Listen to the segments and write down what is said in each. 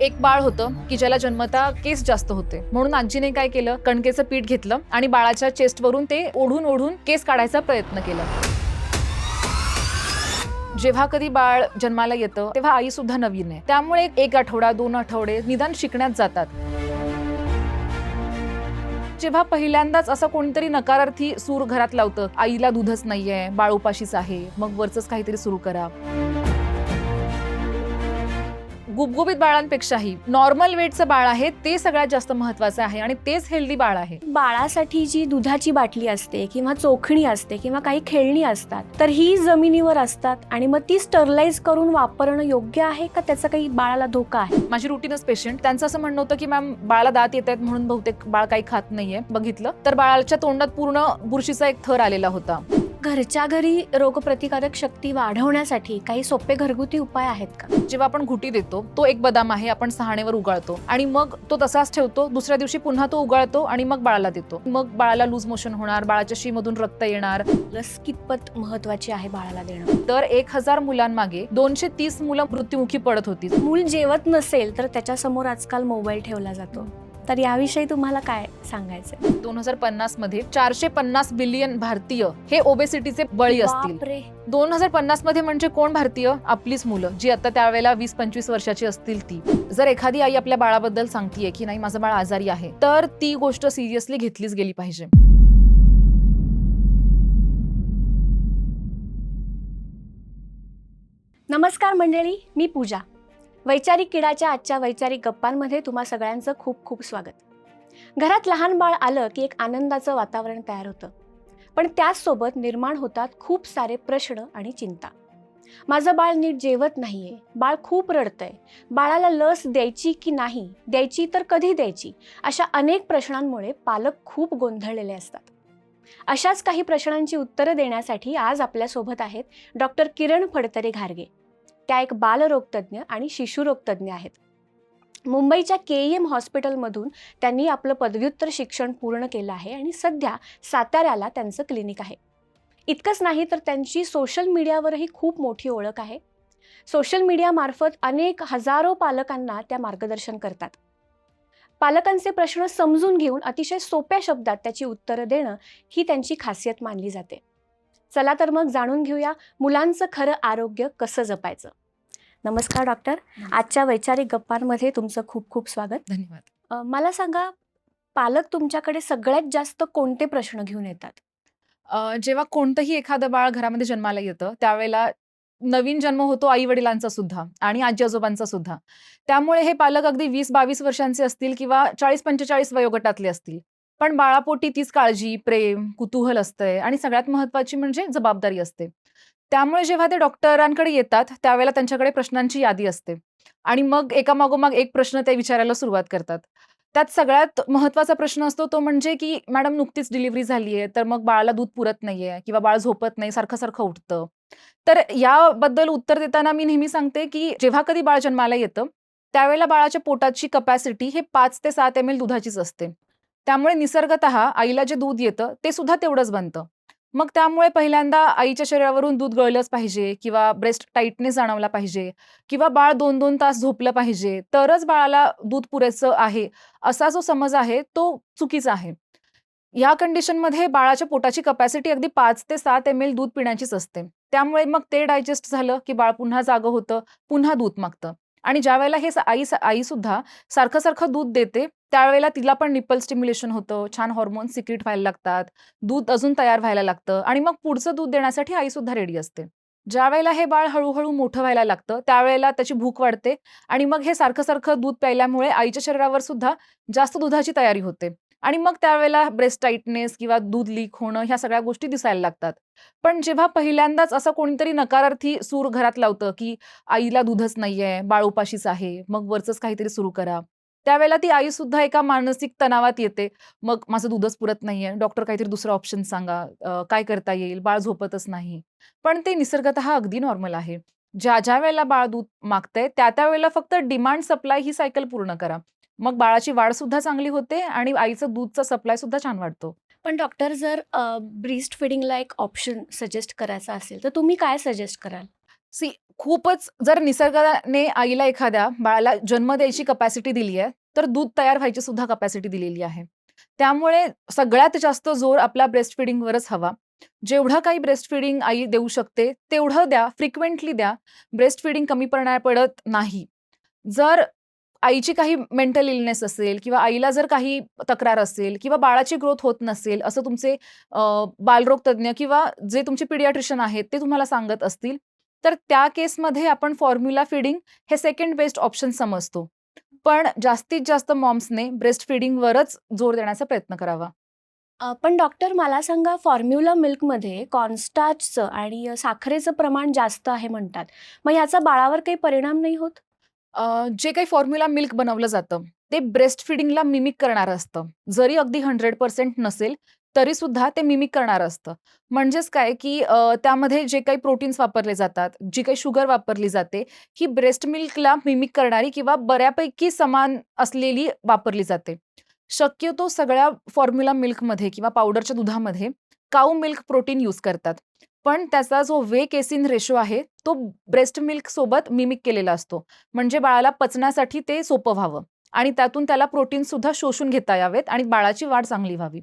एक बाळ होतं की ज्याला जन्मता केस जास्त होते, म्हणून आजीने काय केलं, कणकेचं पीठ घेतलं आणि बाळाच्या चेस्टवरून ते ओढून ओढून केस काढायचा प्रयत्न केला. जेव्हा कधी बाळ जन्माला येतं तेव्हा आई सुद्धा नवीन आहे, त्यामुळे एक आठवडा 2 आठवडे निदान शिकण्यात जातात. जेव्हा पहिल्यांदाच असं कोणीतरी नकारार्थी सूर घरात लावतं, आईला दूधच नाहीये, बाळ उपाशीच आहे, मग वरचंच काहीतरी सुरू करा. गुबगुबीत बाळांपेक्षाही नॉर्मल वेटचं बाळ आहे ते सगळ्यात जास्त महत्वाचं आहे आणि तेच हेल्दी बाळ आहे. बाळासाठी जी दुधाची बाटली असते किंवा चोखणी असते किंवा काही खेळणी असतात, तर ही जमिनीवर असतात आणि मग ती स्टरलाइज करून वापरणं योग्य आहे का? त्याचा काही बाळाला धोका आहे? माझी रुटीनच पेशंट, त्यांचं असं म्हणणं होतं की मॅम बाळाला दात येत आहेत म्हणून बहुतेक बाळ काही खात नाहीये. बघितलं तर बाळाच्या तोंडात पूर्ण बुरशीचा एक थर आलेला होता. घरच्या घरी रोगप्रतिकारक शक्ती वाढवण्यासाठी काही सोपे घरगुती उपाय आहेत का? जेव्हा आपण घुटी देतो, तो एक बदाम आहे, आपण सहाणेवर उगाळतो आणि मग तो तसाच ठेवतो. दुसऱ्या दिवशी पुन्हा तो उगाळतो आणि मग बाळाला देतो. मग बाळाला लूज मोशन होणार, बाळाच्या शीमधून रक्त येणार. लस कितपत महत्वाची आहे बाळाला देणं? तर 1000 मुलांमागे 230 मुलं मृत्युमुखी पडत होती. मूल जेवत नसेल तर त्याच्या समोर आजकाल मोबाईल ठेवला जातो, तर याविषयी तुम्हाला काय सांगायचंय? 2050 मध्ये 450 बिलियन भारतीय हे ओबेसिटीचे बळी असतील. बापरे. 2050 मध्ये म्हणजे कोण भारतीय? आपलीच मुलं, जी आता त्यावेळेला 20-25 वर्षाची असतील ती. जर एखादी आई आपल्या बाळाबद्दल सांगतेय की नाही माझं बाळ आजारी आहे, तर ती गोष्ट सिरियसली घेतलीच गेली पाहिजे. नमस्कार मंडळी, मी पूजा. वैचारिक किडाच्या आजच्या वैचारिक गप्पांमध्ये तुम्हा सगळ्यांचं खूप खूप स्वागत. घरात लहान बाळ आलं की एक आनंदाचं वातावरण तयार होतं, पण त्याचसोबत निर्माण होतात खूप सारे प्रश्न आणि चिंता. माझं बाळ नीट जेवत नाहीये, बाळ खूप रडतंय, बाळाला लस द्यायची की नाही द्यायची, तर कधी द्यायची, अशा अनेक प्रश्नांमुळे पालक खूप गोंधळलेले असतात. अशाच काही प्रश्नांची उत्तरं देण्यासाठी आज आपल्यासोबत आहेत डॉक्टर किरण फडतरे घारगे. त्या एक बालरोगतज्ञ आणि शिशुरोगतज्ञ आहेत. मुंबईच्या KEM हॉस्पिटलमधून त्यांनी आपलं पदव्युत्तर शिक्षण पूर्ण केलं आहे आणि सध्या साताऱ्याला त्यांचं क्लिनिक आहे. इतकंच नाही तर त्यांची सोशल मीडियावरही खूप मोठी ओळख आहे. सोशल मीडियामार्फत अनेक हजारो पालकांना त्या मार्गदर्शन करतात. पालकांचे प्रश्न समजून घेऊन अतिशय सोप्या शब्दात त्याची उत्तरं देणं ही त्यांची खासियत मानली जाते. चला तर मग जाणून घेऊया मुलांचं खरं आरोग्य कसं जपायचं. नमस्कार डॉक्टर, आजच्या वैचारिक गप्पांमध्ये तुमचं खूप खूप स्वागत. धन्यवाद. मला सांगा, पालक तुमच्याकडे सगळ्यात जास्त कोणते प्रश्न घेऊन येतात? जेव्हा कोणतंही एखादं बाळ घरामध्ये जन्माला येतं त्यावेळेला नवीन जन्म होतो आई वडिलांचा सुद्धा आणि आजी आजोबांचा सुद्धा. त्यामुळे हे पालक अगदी 20-22 वर्षांचे असतील किंवा 40-45 वयोगटातले असतील, पण बाळापोटी तीच काळजी, प्रेम, कुतूहल असतंय आणि सगळ्यात महत्वाची म्हणजे जबाबदारी असते. त्यामुळे जेव्हा ते डॉक्टरांकडे येतात त्यावेळेला त्यांच्याकडे प्रश्नांची यादी असते आणि मग एकामागोमाग एक प्रश्न ते विचारायला सुरुवात करतात. त्यात सगळ्यात महत्वाचा प्रश्न असतो तो म्हणजे की मॅडम नुकतीच डिलिव्हरी झाली आहे, तर मग बाळाला दूध पुरत नाहीये किंवा बाळ झोपत नाही, सारखं उठतं. तर याबद्दल उत्तर देताना मी नेहमी सांगते की जेव्हा कधी बाळ जन्माला येतं त्यावेळेला बाळाच्या पोटाची कपॅसिटी हे 5 ते 7 ml दुधाचीच असते. त्यामुळे निसर्गतः आईला जे दूध येतं ते सुद्धा तेवढंच बनतं. मग त्यामुळे पहिल्यांदा आईच्या शरीरावरून दूध गळलंच पाहिजे किंवा ब्रेस्ट टाईटनेस जाणवला पाहिजे किंवा बाळ 2-2 तास झोपलं पाहिजे, तरच बाळाला दूध पुरेसं आहे, असा जो समज आहे तो चुकीचा आहे. या कंडिशनमध्ये बाळाच्या पोटाची कपॅसिटी अगदी 5 ते 7 ml दूध पिण्याचीच असते. त्यामुळे मग ते डायजेस्ट झालं की बाळ पुन्हा जागं होतं, पुन्हा दूध मागतं आणि ज्यावेळेला हे आई सुद्धा सारखं दूध देते त्यावेळेला तिला पण निप्पल स्टिम्युलेशन होतं, छान हार्मोन्स सिक्रीट व्हायला लागतात, दूध अजून तयार व्हायला लागतं आणि मग पुढचं दूध देण्यासाठी आई सुद्धा रेडी असते. ज्यावेळेला हे बाळ हळूहळू मोठं व्हायला लागतं त्यावेळेला त्याची भूक वाढते आणि मग हे सारखं दूध प्यायल्यामुळे आईच्या शरीरावर सुद्धा जास्त दुधाची तयारी होते आणि मग त्यावेळेला ब्रेस्ट टाईटनेस किंवा दूध लीक होणं ह्या सगळ्या गोष्टी दिसायला लागतात. पण जेव्हा पहिल्यांदाच असं कोणीतरी नकारार्थी सूर घरात लावतं की आईला दूधच नाहीये, बाळ उपाशीच आहे, मग वरचंच काहीतरी सुरू करा, त्यावेळेला ती आई सुद्धा एका मानसिक तणावात येते. मग माझं दूधच पुरत नाहीये, डॉक्टर काहीतरी दुसरं ऑप्शन सांगा, काय करता येईल, बाळ झोपतच नाही. पण ते निसर्गतः अगदी नॉर्मल आहे. ज्या वेळेला बाळ दूध मागतंय त्या वेळेला फक्त डिमांड सप्लाय ही सायकल पूर्ण करा. मग बाळाची वाढ सुद्धा चांगली होते आणि आईचं दूधचा सप्लाय सुद्धा छान वाढतो. पण डॉक्टर, जर ब्रेस्ट फिडिंगला एक ऑप्शन सजेस्ट करायचा असेल तर तुम्ही काय सजेस्ट कराल? सी खूपच जर निसर्गाने आईला एखाद्या बाळाला जन्म द्यायची कपॅसिटी दिली आहे, तर दूध तयार व्हायची सुद्धा कपॅसिटी दिलेली आहे. त्यामुळे सगळ्यात जास्त जोर आपला ब्रेस्ट फीडिंगवरच हवा. जेवढं काही ब्रेस्ट फीडिंग आई देऊ शकते, तेवढं द्या, फ्रिक्वेंटली द्या. ब्रेस्ट फीडिंग कमी पडत नाही. जर आईची काही मेंटल इलनेस असेल किंवा आईला जर काही तक्रार असेल किंवा बाळाची ग्रोथ होत नसेल, असं तुमचे बालरोग तज्ञ किंवा जे तुमचे पिडियाट्रिशियन आहेत, ते तुम्हाला सांगत असतील, तर त्या केसमध्ये आपण फॉर्म्युला फीडिंग हे सेकंड बेस्ट ऑप्शन समजतो. पण जास्तीत जास्त मॉम्सने ब्रेस्ट फीडिंगवरच जोर देण्याचा प्रयत्न करावा. पण डॉक्टर मला सांगा, फॉर्म्युला मिल्कमध्ये कॉर्नस्टार्चचं आणि साखरेचं प्रमाण जास्त आहे म्हणतात. मग ह्याचा बाळावर काही परिणाम नाही होत? जे काही फॉर्म्युला मिल्क बनवलं जातं, ते ब्रेस्ट फीडिंगला मिमिक करणारं असतं. जरी अगदी 100% नसेल, तरीसुद्धा ते मिमिक करणारं असतं. म्हणजेच काय, की त्यामध्ये जे काही प्रोटीन्स वापरले जातात, जी काही शुगर वापरली जाते, ही ब्रेस्ट मिल्कला मिमिक करणारी किंवा बऱ्यापैकी समान असलेली वापरली जाते. शक्यतो सगळ्या फॉर्म्युला मिल्कमध्ये किंवा पावडरच्या दुधामध्ये काऊ मिल्क प्रोटीन यूज करतात. पण त्याचा जो व्हे केसिन रेशो आहे, तो ब्रेस्ट मिल्क सोबत मिमिक केलेला असतो. म्हणजे बाळाला पचण्यासाठी ते सोपं व्हावं आणि त्यातून त्याला प्रोटीनसुद्धा शोषून घेता यावेत आणि बाळाची वाढ चांगली व्हावी.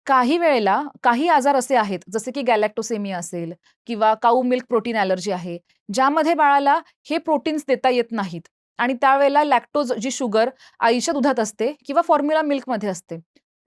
काही वेळेला काही आजार असे आहेत, जसे की गॅलॅक्टोसेमिया असेल किंवा काऊ मिल्क प्रोटीन ॲलर्जी आहे, ज्यामध्ये बाळाला हे प्रोटीन्स देता येत नाहीत आणि त्यावेळेला लॅक्टोज जी शुगर आईच्या दुधात असते किंवा फॉर्म्युला मिल्कमध्ये असते,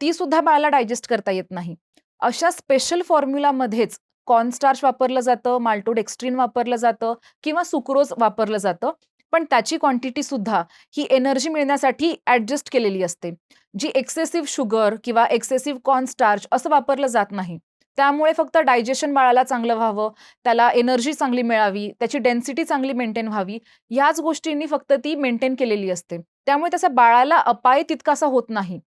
ती सुद्धा बाळाला डायजेस्ट करता येत नाही. अशा स्पेशल फॉर्म्युलामध्येच कॉर्नस्टार्च वापरलं जातं, माल्टोडेक्स्ट्रिन वापरलं जातं किंवा सुक्रोज वापरलं जातं. पण त्याची क्वांटिटी सुद्धा ही एनर्जी मिळण्यासाठी ॲडजस्ट केलेली असते. जी एक्सेसिव्ह शुगर किंवा एक्सेसिव्ह कॉर्न स्टार्च असं वापरलं जात नाही. त्यामुळे फक्त डायजेशन बाळाला चांगलं व्हावं, त्याला एनर्जी चांगली मिळावी, त्याची डेन्सिटी चांगली मेंटेन व्हावी, याच गोष्टींनी फक्त ती मेंटेन केलेली असते. त्यामुळे त्याचा बाळाला अपाय तितकासा होत नाही.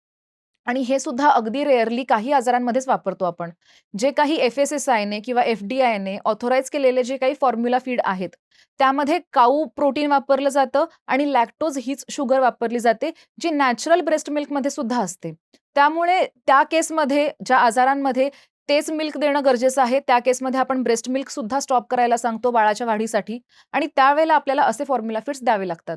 आणि हे सुद्धा अगदी रेअरली काही आजारांमध्येच वापरतो आपण. जे काही एफ-एस-एस-आयने किंवा एफ-डी-आयने ऑथराइज केलेले जे काही फॉर्म्युला फीड आहेत, त्यामध्ये काऊ प्रोटीन वापरलं जातं आणि लॅक्टोज हीच शुगर वापरली जाते, जी नॅचरल ब्रेस्ट मिल्कमध्ये सुद्धा असते. त्यामुळे त्या केसमध्ये, ज्या आजारांमध्ये तेच मिल्क देणं गरजेचं आहे, त्या केसमध्ये आपण ब्रेस्ट मिल्क सुद्धा स्टॉप करायला सांगतो बाळाच्या वाढीसाठी आणि त्यावेळेला आपल्याला असे फॉर्म्युला फीड्स द्यावे लागतात.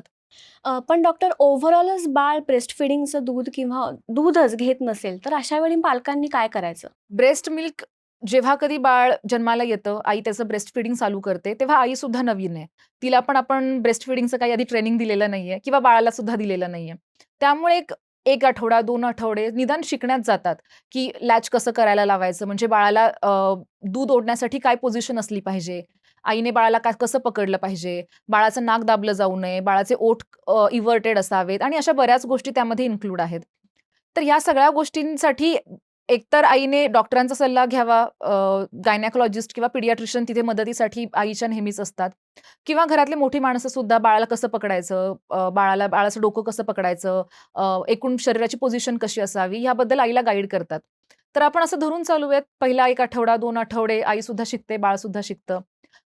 पण डॉक्टर, ओव्हरऑलच बाळ ब्रेस्ट फिडिंगचं दूध किंवा दूधच घेत नसेल, तर अशा वेळी पालकांनी काय करायचं? ब्रेस्ट मिल्क जेव्हा कधी बाळ जन्माला येतं, आई त्याचं ब्रेस्ट फीडिंग चालू करते, तेव्हा आई सुद्धा नवीन आहे. तिला पण आपण ब्रेस्ट फीडिंगचं काही आधी ट्रेनिंग दिलेलं नाहीये किंवा बाळाला सुद्धा दिलेलं नाहीये. त्यामुळे एक 1 आठवडा, 2 आठवडे निदान शिकण्यात जातात, की लॅच कसं करायला लावायचं, म्हणजे बाळाला दूध ओढण्यासाठी काय पोझिशन असली पाहिजे, आईने बाळाला कसं पकडलं पाहिजे, बाळाचं नाक दाबलं जाऊ नये, बाळाचे ओठ इव्हर्टेड असावेत आणि अशा बऱ्याच गोष्टी त्यामध्ये इन्क्लूड आहेत. तर या सगळ्या गोष्टींसाठी एकतर आईने डॉक्टरांचा सल्ला घ्यावा, गायनेकॉलॉजिस्ट किंवा पिडियाट्रिशियन तिथे मदतीसाठी आईच्या नेहमीच असतात किंवा घरातली मोठी माणसं सुद्धा बाळाला कसं पकडायचं, बाळाचं डोकं कसं पकडायचं, एकूण शरीराची पोझिशन कशी असावी, याबद्दल आईला गाईड करतात. तर आपण असं धरून चालूयात, पहिला 1 आठवडा, 2 आठवडे आईसुद्धा शिकते, बाळसुद्धा शिकतं.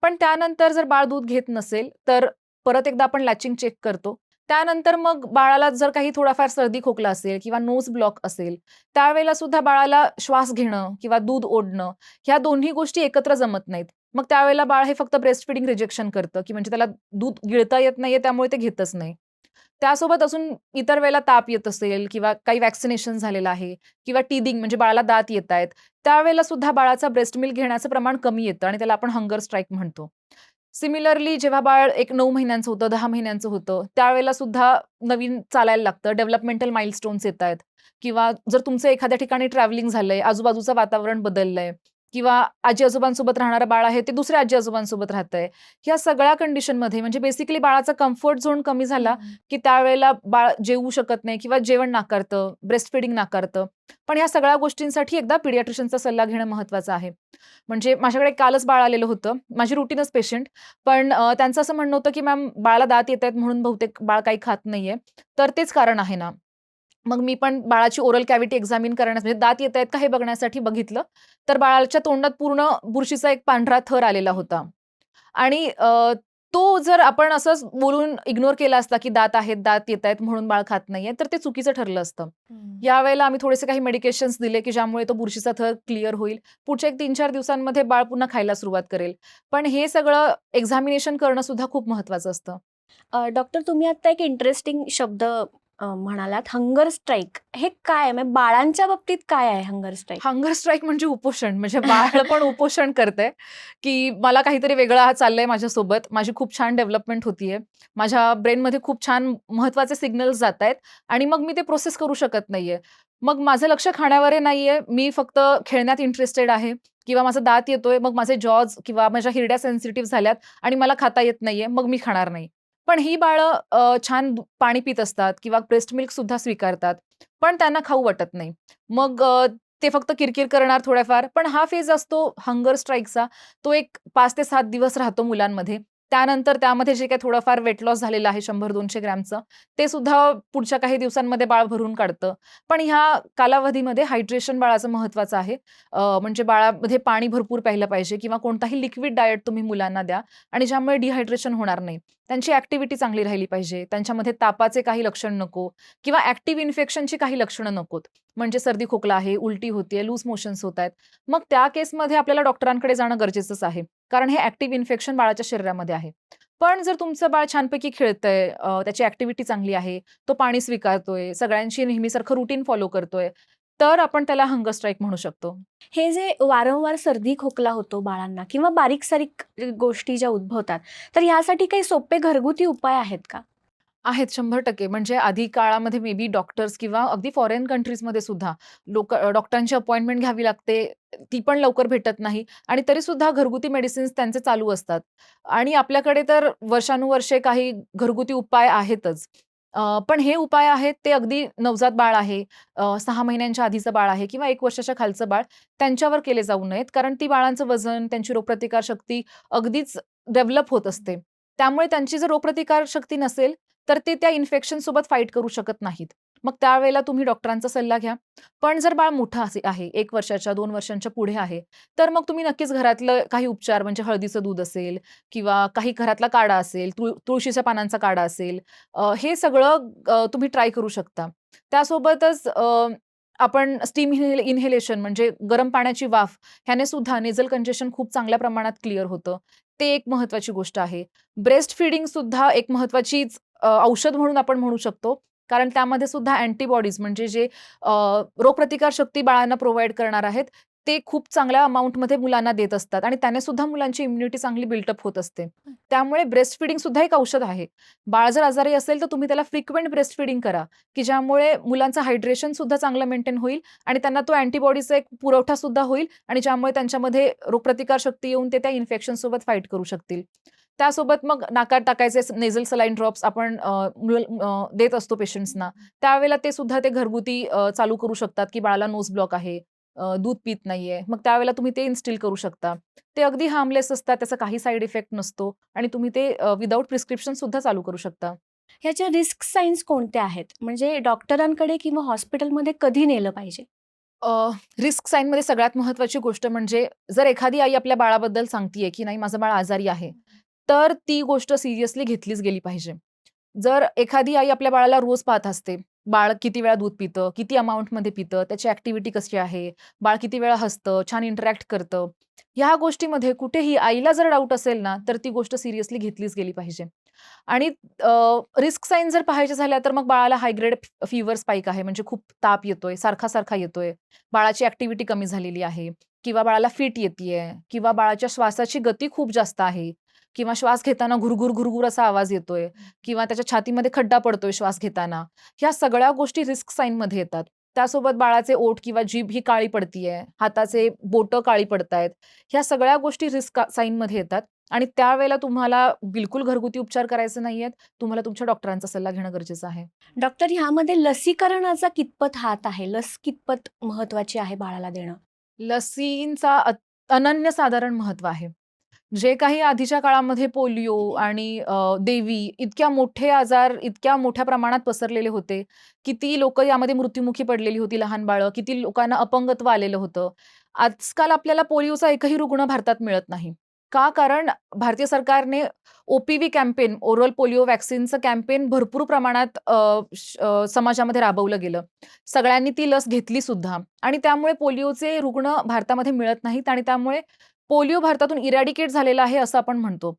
पण त्यानंतर जर बाळ दूध घेत नसेल, तर परत एकदा आपण लॅचिंग चेक करतो. त्यानंतर मग बाळाला जर काही थोडाफार सर्दी खोकला असेल किंवा नोज ब्लॉक असेल, त्यावेळेला सुद्धा बाळाला श्वास घेणं किंवा दूध ओढणं, ह्या दोन्ही गोष्टी एकत्र जमत नाहीत. मग त्यावेळेला बाळ हे फक्त ब्रेस्ट फीडिंग रिजेक्शन करतं, की म्हणजे त्याला दूध गिळता येत नाहीये, त्यामुळे ते घेतच नाही. त्यासोबत अजून इतर वेळेला ताप येत असेल किंवा काही व्हॅक्सिनेशन झालेलं आहे किंवा टीथिंग म्हणजे बाळाला दात येतायत, त्यावेळेला सुद्धा बाळाचा ब्रेस्ट मिल्क घेण्याचं प्रमाण कमी येतं आणि त्याला आपण हंगर स्ट्राईक म्हणतो. सिमिलरली जेव्हा बाळ एक 9 महिन्यांचं होतं, 10 महिन्यांचं होतं, त्यावेळेला सुद्धा नवीन चालायला लागतं, डेव्हलपमेंटल माइलस्टोन्स येतायत किंवा जर तुमचं एखाद्या ठिकाणी ट्रॅव्हलिंग झालंय, आजूबाजूचं वातावरण बदललंय किंवा आजी-आजोबांसोबत राहणारं बाळ आहे, ते दुसऱ्या आजी-आजोबांसोबत राहतंय. ह्या सगळ्या कंडिशनमध्ये म्हणजे बेसिकली बाळाचा कम्फर्ट झोन कमी झाला, की त्यावेळेला बाळ जेवू शकत नाही किंवा जेवण नाकारतं, ब्रेस्ट फीडिंग नाकारतं. पण ह्या सगळ्या गोष्टींसाठी एकदा पिडियाट्रिशियनचा सल्ला घेणं महत्त्वाचं आहे. म्हणजे माझ्याकडे कालच बाळ आलेलं होतं. माझी रुटीनच पेशंट. पण त्यांचं असं म्हणणं होतं, की "मॅम बाळाला दात येतायत म्हणून बहुतेक बाळ काही खात नाहीये." तर तेच कारण आहे ना. मग मी पण बाळाची ओरल कॅव्हिटी एक्झामिन करण्यास म्हणजे दात येतायत का हे बघण्यासाठी बघितलं. तर बाळाच्या तोंडात पूर्ण बुरशीचा एक पांढरा थर आलेला होता. आणि तो जर आपण असंच बोलून इग्नोर केला असता, की दात आहेत, दात येतायत म्हणून बाळ खात नाहीये, तर ते चुकीचं ठरलं असतं. यावेळेला आम्ही थोडेसे काही मेडिकेशन्स दिले, की ज्यामुळे तो बुरशीचा थर क्लिअर होईल. पुढच्या एक 3-4 दिवसांमध्ये बाळ पुन्हा खायला सुरुवात करेल. पण हे सगळं एक्झामिनेशन करणं सुद्धा खूप महत्वाचं असतं. डॉक्टर, तुम्ही आता एक इंटरेस्टिंग शब्द म्हणालात, हंगर स्ट्राईक. हे काय आहे? म्हणजे बाळांच्या बाबतीत काय आहे हंगर स्ट्राईक? हंगर स्ट्राईक म्हणजे उपोषण. म्हणजे बाळ पण उपोषण करतंय, की मला काहीतरी वेगळं चाललंय माझ्यासोबत. माझी खूप छान डेव्हलपमेंट होतीये. माझ्या ब्रेनमध्ये खूप छान महत्त्वाचे सिग्नल्स जातायत आणि मग मी ते प्रोसेस करू शकत नाहीये. मग माझं लक्ष खाण्यावर नाहीये. मी फक्त खेळण्यात इंटरेस्टेड आहे किंवा माझा दात येतोय, मग माझे जॉज किंवा माझ्या हिरड्या सेन्सिटिव्ह झाल्यात आणि मला खाता येत नाहीये, मग मी खाणार नाही. पण ही बाळं छान पाणी पित असतात किंवा ब्रेस्ट मिल्क सुद्धा स्वीकारतात. पण त्यांना खाऊ वाटत नाही. मग ते फक्त किरकिर करणार थोड्याफार. पण हा फेज असतो हंगर स्ट्राईकचा. तो एक 5 ते 7 दिवस राहतो मुलांमध्ये. त्यानंतर त्यामध्ये जे काही थोडंफार वेट लॉस झालेलं आहे 100-200 ग्रॅमचं, ते सुद्धा पुढच्या काही दिवसांमध्ये बाळ भरून काढतं. पण ह्या कालावधीमध्ये हायड्रेशन बाळाचं महत्त्वाचं आहे. म्हणजे बाळामध्ये पाणी भरपूर प्यायलं पाहिजे किंवा कोणताही लिक्विड डाएट तुम्ही मुलांना द्या आणि ज्यामुळे डिहायड्रेशन होणार नाही. त्यांची ॲक्टिव्हिटी चांगली राहिली पाहिजे. त्यांच्यामध्ये तापाचे काही लक्षण नको किंवा ॲक्टिव्ह इन्फेक्शनची काही लक्षणं नकोत. म्हणजे सर्दी खोकला आहे, उलटी होतीये, लूज मोशन्स होतायत. मग त्या केसमध्ये आपल्याला डॉक्टरांकडे जाणं गरजेचंच आहे. कारण हे ॲक्टिव्ह इन्फेक्शन बाळाच्या शरीरामध्ये आहे. पण जर तुमचं बाळ छानपैकी खेळतंय, त्याची ॲक्टिव्हिटी चांगली आहे, तो पाणी स्वीकारतोय, सगळ्यांशी नेहमीसारखं रुटीन फॉलो करतोय, तर आपण त्याला हंगर स्ट्राईक म्हणू शकतो. हे जे वारंवार सर्दी खोकला होतो बाळांना किंवा बारीक-सारीक गोष्टी ज्या उद्भवतात, तर ह्यासाठी काही सोपे घरगुती उपाय आहेत का? आहेत 100% म्हणजे आधी काळामध्ये मे बी डॉक्टर्स किंवा अगदी फॉरेन कंट्रीजमध्ये सुद्धा डॉक्टरांची अपॉइंटमेंट घ्यावी लागते. ती पण लवकर भेटत नाही आणि तरीसुद्धा घरगुती मेडिसिन्स त्यांचे चालू असतात. आणि आपल्याकडे तर वर्षानुवर्षे काही घरगुती उपाय आहेतच. पण हे उपाय आहेत ते अगदी नवजात बाळ आहे, 6 महिन्यांच्या आधीचं बाळ आहे किंवा 1 वर्षाच्या खालचं बाळ त्यांच्यावर केले जाऊ नयेत. कारण ती बाळांचं वजन, त्यांची रोगप्रतिकार शक्ती अगदीच डेव्हलप होत असते. त्यामुळे त्यांची जर रोगप्रतिकार शक्ती नसेल, तर ते त्या इन्फेक्शनसोबत फाईट करू शकत नाहीत. मग त्यावेळेला तुम्ही डॉक्टरांचा सल्ला घ्या. पण जर बाळ मोठं आहे, 1 वर्षाच्या, 2 वर्षांच्या पुढे आहे, तर मग तुम्ही नक्कीच घरातलं काही उपचार म्हणजे हळदीचं दूध असेल किंवा काही घरातला काढा असेल, तुळशीच्या पानांचा काढा असेल, हे सगळं तुम्ही ट्राय करू शकता. त्यासोबतच आपण स्टीम इन्हेलेशन म्हणजे गरम पाण्याची वाफ ह्याने सुद्धा नेझल कंजेशन खूप चांगल्या प्रमाणात क्लिअर होतं. ते एक महत्त्वाची गोष्ट आहे. ब्रेस्ट फीडिंग सुद्धा एक महत्त्वाचीच औषध म्हणून आपण म्हणू शकतो. कारण त्यामध्ये सुद्धा अँटीबॉडीज म्हणजे जे रोगप्रतिकार शक्ती बाळांना प्रोव्हाईड करणार आहेत, ते खूप चांगल्या अमाउंटमध्ये मुलांना देत असतात आणि त्याने सुद्धा मुलांची इम्युनिटी चांगली बिल्टअप होत असते. त्यामुळे ब्रेस्ट फीडिंग सुद्धा एक औषध आहे. बाळ जर आजारी असेल, तर तुम्ही त्याला फ्रिक्वेंट ब्रेस्ट फीडिंग करा, की ज्यामुळे मुलांचं हायड्रेशन सुद्धा चांगलं मेंटेन होईल आणि त्यांना तो अँटीबॉडीचा एक पुरवठा सुद्धा होईल आणि ज्यामुळे त्यांच्यामध्ये रोगप्रतिकार शक्ती येऊन ते त्या इन्फेक्शनसोबत फाईट करू शकतील. त्यासोबत मग नाकात टाकायचे नेझल सलाईन ड्रॉप्स आपण देत असतो पेशंट्सना. त्यावेळेला ते सुद्धा ते घरगुती चालू करू शकतात, की बाळाला नोज ब्लॉक आहे, दूध पीत नाहीये. मग त्यावेळेला तुम्ही ते इन्स्टिल करू शकता. ते अगदी हार्मलेस असतात, त्याचा काही साइड इफेक्ट नसतो आणि तुम्ही ते विदाऊट प्रिस्क्रिप्शन सुद्धा चालू करू शकता. ह्याच्या रिस्क सायन्स कोणत्या आहेत? म्हणजे डॉक्टरांकडे किंवा हॉस्पिटलमध्ये कधी नेलं पाहिजे? रिस्क साइनमध्ये सगळ्यात महत्त्वाची गोष्ट म्हणजे जर एखादी आई आपल्या बाळाबद्दल सांगतीये, की नाही माझं बाळ आजारी आहे, तर ती गोष्ट सीरियसली घेतलीच गेली पाहिजे. जर एखादी आई आपल्या बाळाला रोज पाहत असते, बाळ किती वेळा दूध पितं, किती अमाउंटमध्ये पितं, त्याची ॲक्टिव्हिटी कशी आहे, बाळ किती वेळा हसतं, छान इंटरॅक्ट करतं. ह्या गोष्टीमध्ये कुठेही आईला जर डाऊट असेल ना, तर ती गोष्ट सिरियसली घेतलीच गेली पाहिजे. आणि रिस्क साईन जर पाहायच्या झाल्या, तर मग बाळाला हाय ग्रेड फीव्हर स्पाइक आहे, म्हणजे खूप ताप येतोय, सारखा-सारखा येतोय. बाळाची ॲक्टिव्हिटी कमी झालेली आहे किंवा बाळाला फिट येतीये किंवा बाळाच्या श्वासाची गती खूप जास्त आहे किंवा श्वास घेताना घुरघुर, घुरघुर असा आवाज येतोय किंवा त्याच्या छातीमध्ये खड्डा पडतोय श्वास घेताना. ह्या सगळ्या गोष्टी रिस्क साइनमध्ये येतात. त्यासोबत बाळाचे ओठ किंवा जीभ ही काळी पडतीये, हाताचे बोटं काळी पडतायत. ह्या सगळ्या गोष्टी रिस्क साइनमध्ये येतात आणि त्यावेळेला तुम्हाला बिलकुल घरगुती उपचार करायचे नाहीयेत. तुम्हाला तुमच्या डॉक्टरांचा सल्ला घेणं गरजेचं आहे. डॉक्टर, ह्यामध्ये लसीकरणाचा कितपत हात आहे? लस कितपत महत्वाची आहे बाळाला देणं? लसींचा अनन्यसाधारण महत्त्व आहे. जे काही आधीच्या काळामध्ये पोलिओ आणि देवी इतक्या मोठे आजार इतक्या मोठ्या प्रमाणात पसरलेले होते. किती लोकं यामध्ये मृत्युमुखी पडलेली होती लहान बाळं, किती लोकांना अपंगत्व आलेलं होतं. आजकाल आपल्याला पोलिओचा एकही रुग्ण भारतात मिळत नाही. का? कारण भारतीय सरकारने OPV कॅम्पेन, ओरल पोलिओ व्हॅक्सिनचं कॅम्पेन भरपूर प्रमाणात समाजामध्ये राबवलं गेलं. सगळ्यांनी ती लस घेतली सुद्धा आणि त्यामुळे पोलिओचे रुग्ण भारतामध्ये मिळत नाहीत आणि त्यामुळे पोलिओ भारतातून इरॅडिकेट झालेला आहे असं आपण म्हणतो.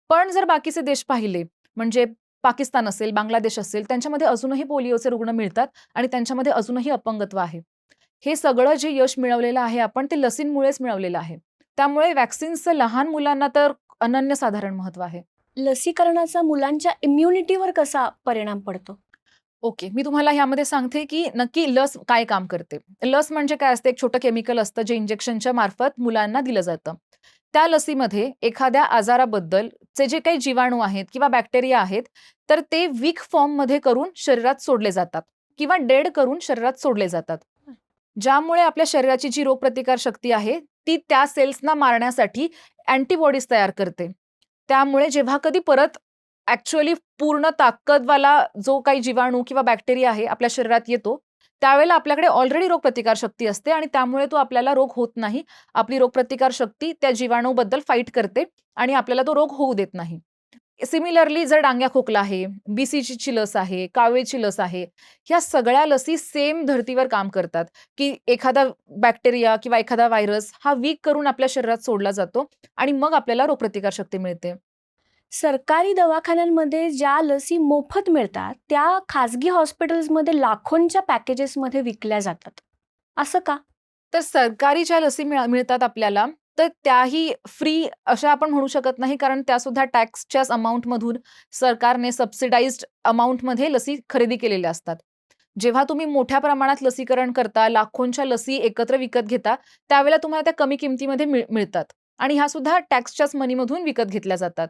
पण जर बाकीचे देश पाहिले म्हणजे पाकिस्तान असेल, बांगलादेश असेल, त्यांच्यामध्ये अजूनही पोलिओचे रुग्ण मिळतात आणि त्यांच्यामध्ये अजूनही अपंगत्व आहे. हे सगळं जे यश मिळवलेलं आहे आपण ते लसींमुळेच मिळवलेलं आहे. त्यामुळे व्हॅक्सिन्सचं लहान मुलांना तर अनन्यसाधारण महत्त्व आहे. लसीकरणाचा मुलांच्या इम्युनिटीवर कसा परिणाम पडतो? ओके. मी तुम्हाला ह्यामध्ये सांगते, की नक्की लस काय काम करते. लस म्हणजे काय असतं, एक छोटं केमिकल असतं जे इंजेक्शनच्या मार्फत मुलांना दिलं जातं. त्या लसीमध्ये एखाद्या आजाराबद्दलचे जे काही जीवाणू आहेत किंवा बॅक्टेरिया आहेत, तर ते वीक फॉर्ममध्ये करून शरीरात सोडले जातात किंवा डेड करून शरीरात सोडले जातात. ज्यामुळे आपल्या शरीराची जी रोगप्रतिकार शक्ती आहे, ती त्या सेल्सना मारण्यासाठी अँटीबॉडीज तयार करते. त्यामुळे जेव्हा कधी परत ॲक्चुअली पूर्ण ताकदवाला जो काही जीवाणू किंवा बॅक्टेरिया आहे आपल्या शरीरात येतो, त्यावेळेला आपल्याकडे ऑलरेडी रोगप्रतिकार शक्ती असते आणि त्यामुळे तो आपल्याला रोग होत नाही. आपली रोगप्रतिकार शक्ती त्या जीवाणूबद्दल फाईट करते आणि आपल्याला तो रोग होऊ देत नाही. सिमिलरली जर डांग्या खोकला आहे, BCGची लस आहे, कावीळची लस आहे, ह्या सगळ्या लसी सेम धर्तीवर काम करतात, की एखादा बॅक्टेरिया किंवा एखादा व्हायरस हा वीक करून आपल्या शरीरात सोडला जातो आणि मग आपल्याला रोगप्रतिकार शक्ती मिळते. सरकारी दवाखान्यांमध्ये ज्या लसी मोफत मिळतात, त्या खाजगी हॉस्पिटल्समध्ये लाखोंच्या पॅकेजेसमध्ये विकल्या जातात. असं का? तर सरकारी ज्या लसी मिळतात आपल्याला, तर त्याही फ्री अशा आपण म्हणू शकत नाही, कारण त्यासुद्धा टॅक्सच्याच अमाउंटमधून सरकारने सबसिडाइज्ड अमाउंटमध्ये लसी खरेदी केलेल्या असतात. जेव्हा तुम्ही मोठ्या प्रमाणात लसीकरण करता, लाखोंच्या लसी एकत्र विकत घेता, त्यावेळेला तुम्हाला त्या कमी किमतीमध्ये मिळतात आणि ह्यासुद्धा टॅक्सच्याच मनीमधून विकत घेतल्या जातात.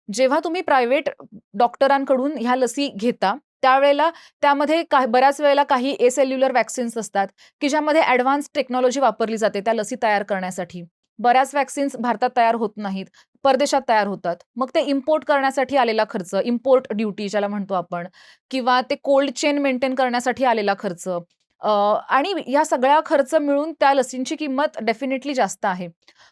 जेव्हा तुम्ही प्रायव्हेट डॉक्टरांकडून ह्या लसी घेता, त्यावेळेला त्यामध्ये बऱ्याच वेळेला काही एसेल्युलर व्हॅक्सिन्स असतात, की ज्यामध्ये ॲडव्हान्स टेक्नॉलॉजी वापरली जाते त्या लसी तयार करण्यासाठी. बऱ्याच व्हॅक्सिन्स भारतात तयार होत नाहीत, परदेशात तयार होतात. मग ते इम्पोर्ट करण्यासाठी आलेला खर्च, इम्पोर्ट ड्युटी ज्याला म्हणतो आपण किंवा ते कोल्ड चेन मेंटेन करण्यासाठी आलेला खर्च आणि या सगळ्या खर्च मिळून त्या लसींची किंमत डेफिनेटली जास्त आहे.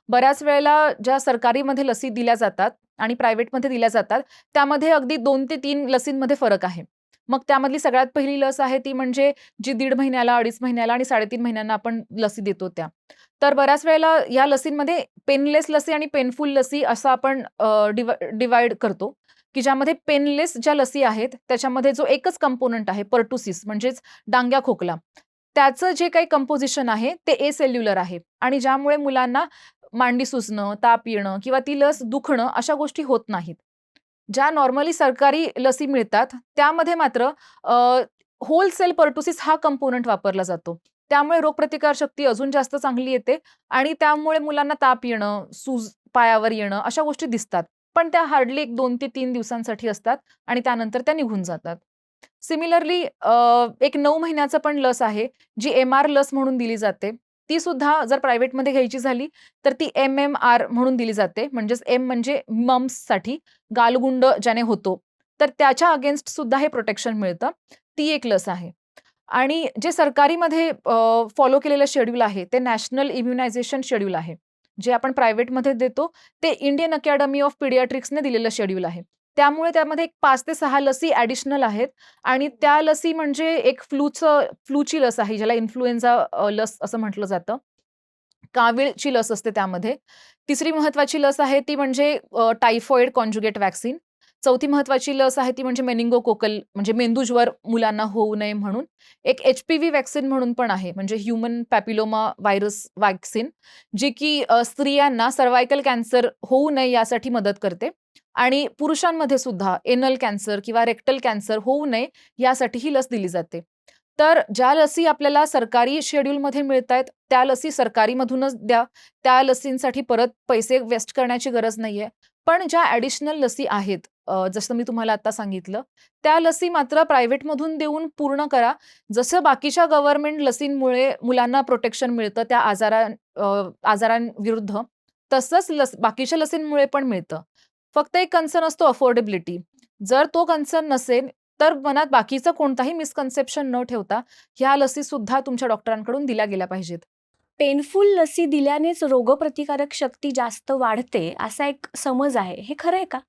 बऱ्याच वेळेला ज्या सरकारीमध्ये लसी दिल्या जातात आणि प्रायव्हेटमध्ये दिल्या जातात, त्यामध्ये अगदी 2 ते 3 लसींमध्ये फरक आहे. मग त्यामधली सगळ्यात पहिली लस आहे ती म्हणजे जी 1.5 महिन्याला, 2.5 महिन्याला आणि 3.5 महिन्यांना आपण लसी देतो त्या. तर बऱ्याच वेळेला या लसींमध्ये पेनलेस लसी आणि पेनफुल लसी असं आपण डिव्हाईड करतो, की ज्यामध्ये पेनलेस ज्या लसी आहेत, त्याच्यामध्ये जो एकच कंपोनंट आहे पर्टुसिस म्हणजेच डांग्या खोकला. त्याचं जे काही कंपोझिशन आहे ते एसेल्युलर आहे आणि ज्यामुळे मुलांना मांडी सुजणं, ताप येणं किंवा ती लस दुखणं अशा गोष्टी होत नाहीत. ज्या नॉर्मली सरकारी लसी मिळतात, त्यामध्ये मात्र होलसेल पर्टुसिस हा कंपोनंट वापरला जातो. त्यामुळे रोगप्रतिकार शक्ती अजून जास्त चांगली येते आणि त्यामुळे मुलांना ताप येणं, सूज पायावर येणं अशा गोष्टी दिसतात. पण त्या हार्डली एक 2 ते 3 दिवसांसाठी असतात आणि त्यानंतर त्या निघून जातात. सिमिलरली एक 9 महिन्याचं पण लस आहे, जी MR लस म्हणून दिली जाते. ती सुद्धा जर प्रायव्हेटमध्ये घ्यायची झाली, तर ती MMR म्हणून दिली जाते. म्हणजेच M म्हणजे मम्प्ससाठी, गालगुंड ज्याने होतो. तर त्याच्या अगेन्स्ट सुद्धा हे प्रोटेक्शन मिळतं. ती एक लस आहे. आणि जे सरकारीमध्ये फॉलो केलेलं शेड्यूल आहे, ते नॅशनल इम्युनायझेशन शेड्यूल आहे. जे आपण प्रायव्हेटमध्ये देतो, ते इंडियन अकॅडमी ऑफ पिडियाट्रिक्सने दिलेलं शेड्यूल आहे. त्यामुळे त्यामध्ये एक 5 ते 6 लसी ॲडिशनल आहेत आणि त्या लसी म्हणजे एक फ्लूची लस आहे, ज्याला इन्फ्लुएन्झा लस असं म्हटलं जातं. कावीळची लस असते त्यामध्ये. तिसरी महत्त्वाची लस आहे ती म्हणजे टायफॉइड कॉन्जुगेट व्हॅक्सिन. चौथी महत्त्वाची लस आहे ती म्हणजे मेनिंगोकोकल म्हणजे मेंदूज्वर मुलांना होऊ नये म्हणून. एक HPV व्हॅक्सिन म्हणून पण आहे म्हणजे ह्युमन पॅपिलोमा व्हायरस व्हॅक्सिन, जी की स्त्रियांना सर्व्हायकल कॅन्सर होऊ नये यासाठी मदत करते आणि पुरुषांमध्ये सुद्धा एनल कॅन्सर किंवा रेक्टल कॅन्सर होऊ नये यासाठी ही लस दिली जाते. तर ज्या लसी आपल्याला सरकारी शेड्यूलमध्ये मिळतायत, त्या लसी सरकारीमधूनच द्या. त्या लसींसाठी परत पैसे वेस्ट करण्याची गरज नाहीये. पण ज्या ॲडिशनल लसी आहेत, जसं मी तुम्हाला आता सांगितलं, त्या लसी मात्र प्रायव्हेटमधून देऊन पूर्ण करा. जसं बाकीच्या गव्हर्नमेंट लसींमुळे मुलांना प्रोटेक्शन मिळतं त्या आजारांविरुद्ध, तसंच बाकीच्या लसींमुळे पण मिळतं. फक्त एक कन्सर्न असतो अफोर्डेबिलिटी. जर तो कन्सर्न नसेल, तर मनात बाकीचं कोणताही मिसकन्सेप्शन न ठेवता ह्या लसीसुद्धा तुमच्या डॉक्टरांकडून दिल्या गेल्या पाहिजेत. पेनफुल लसी दिल्यानेच रोगप्रतिकारक शक्ती जास्त वाढते असा एक समज आहे. हे खरं आहे का?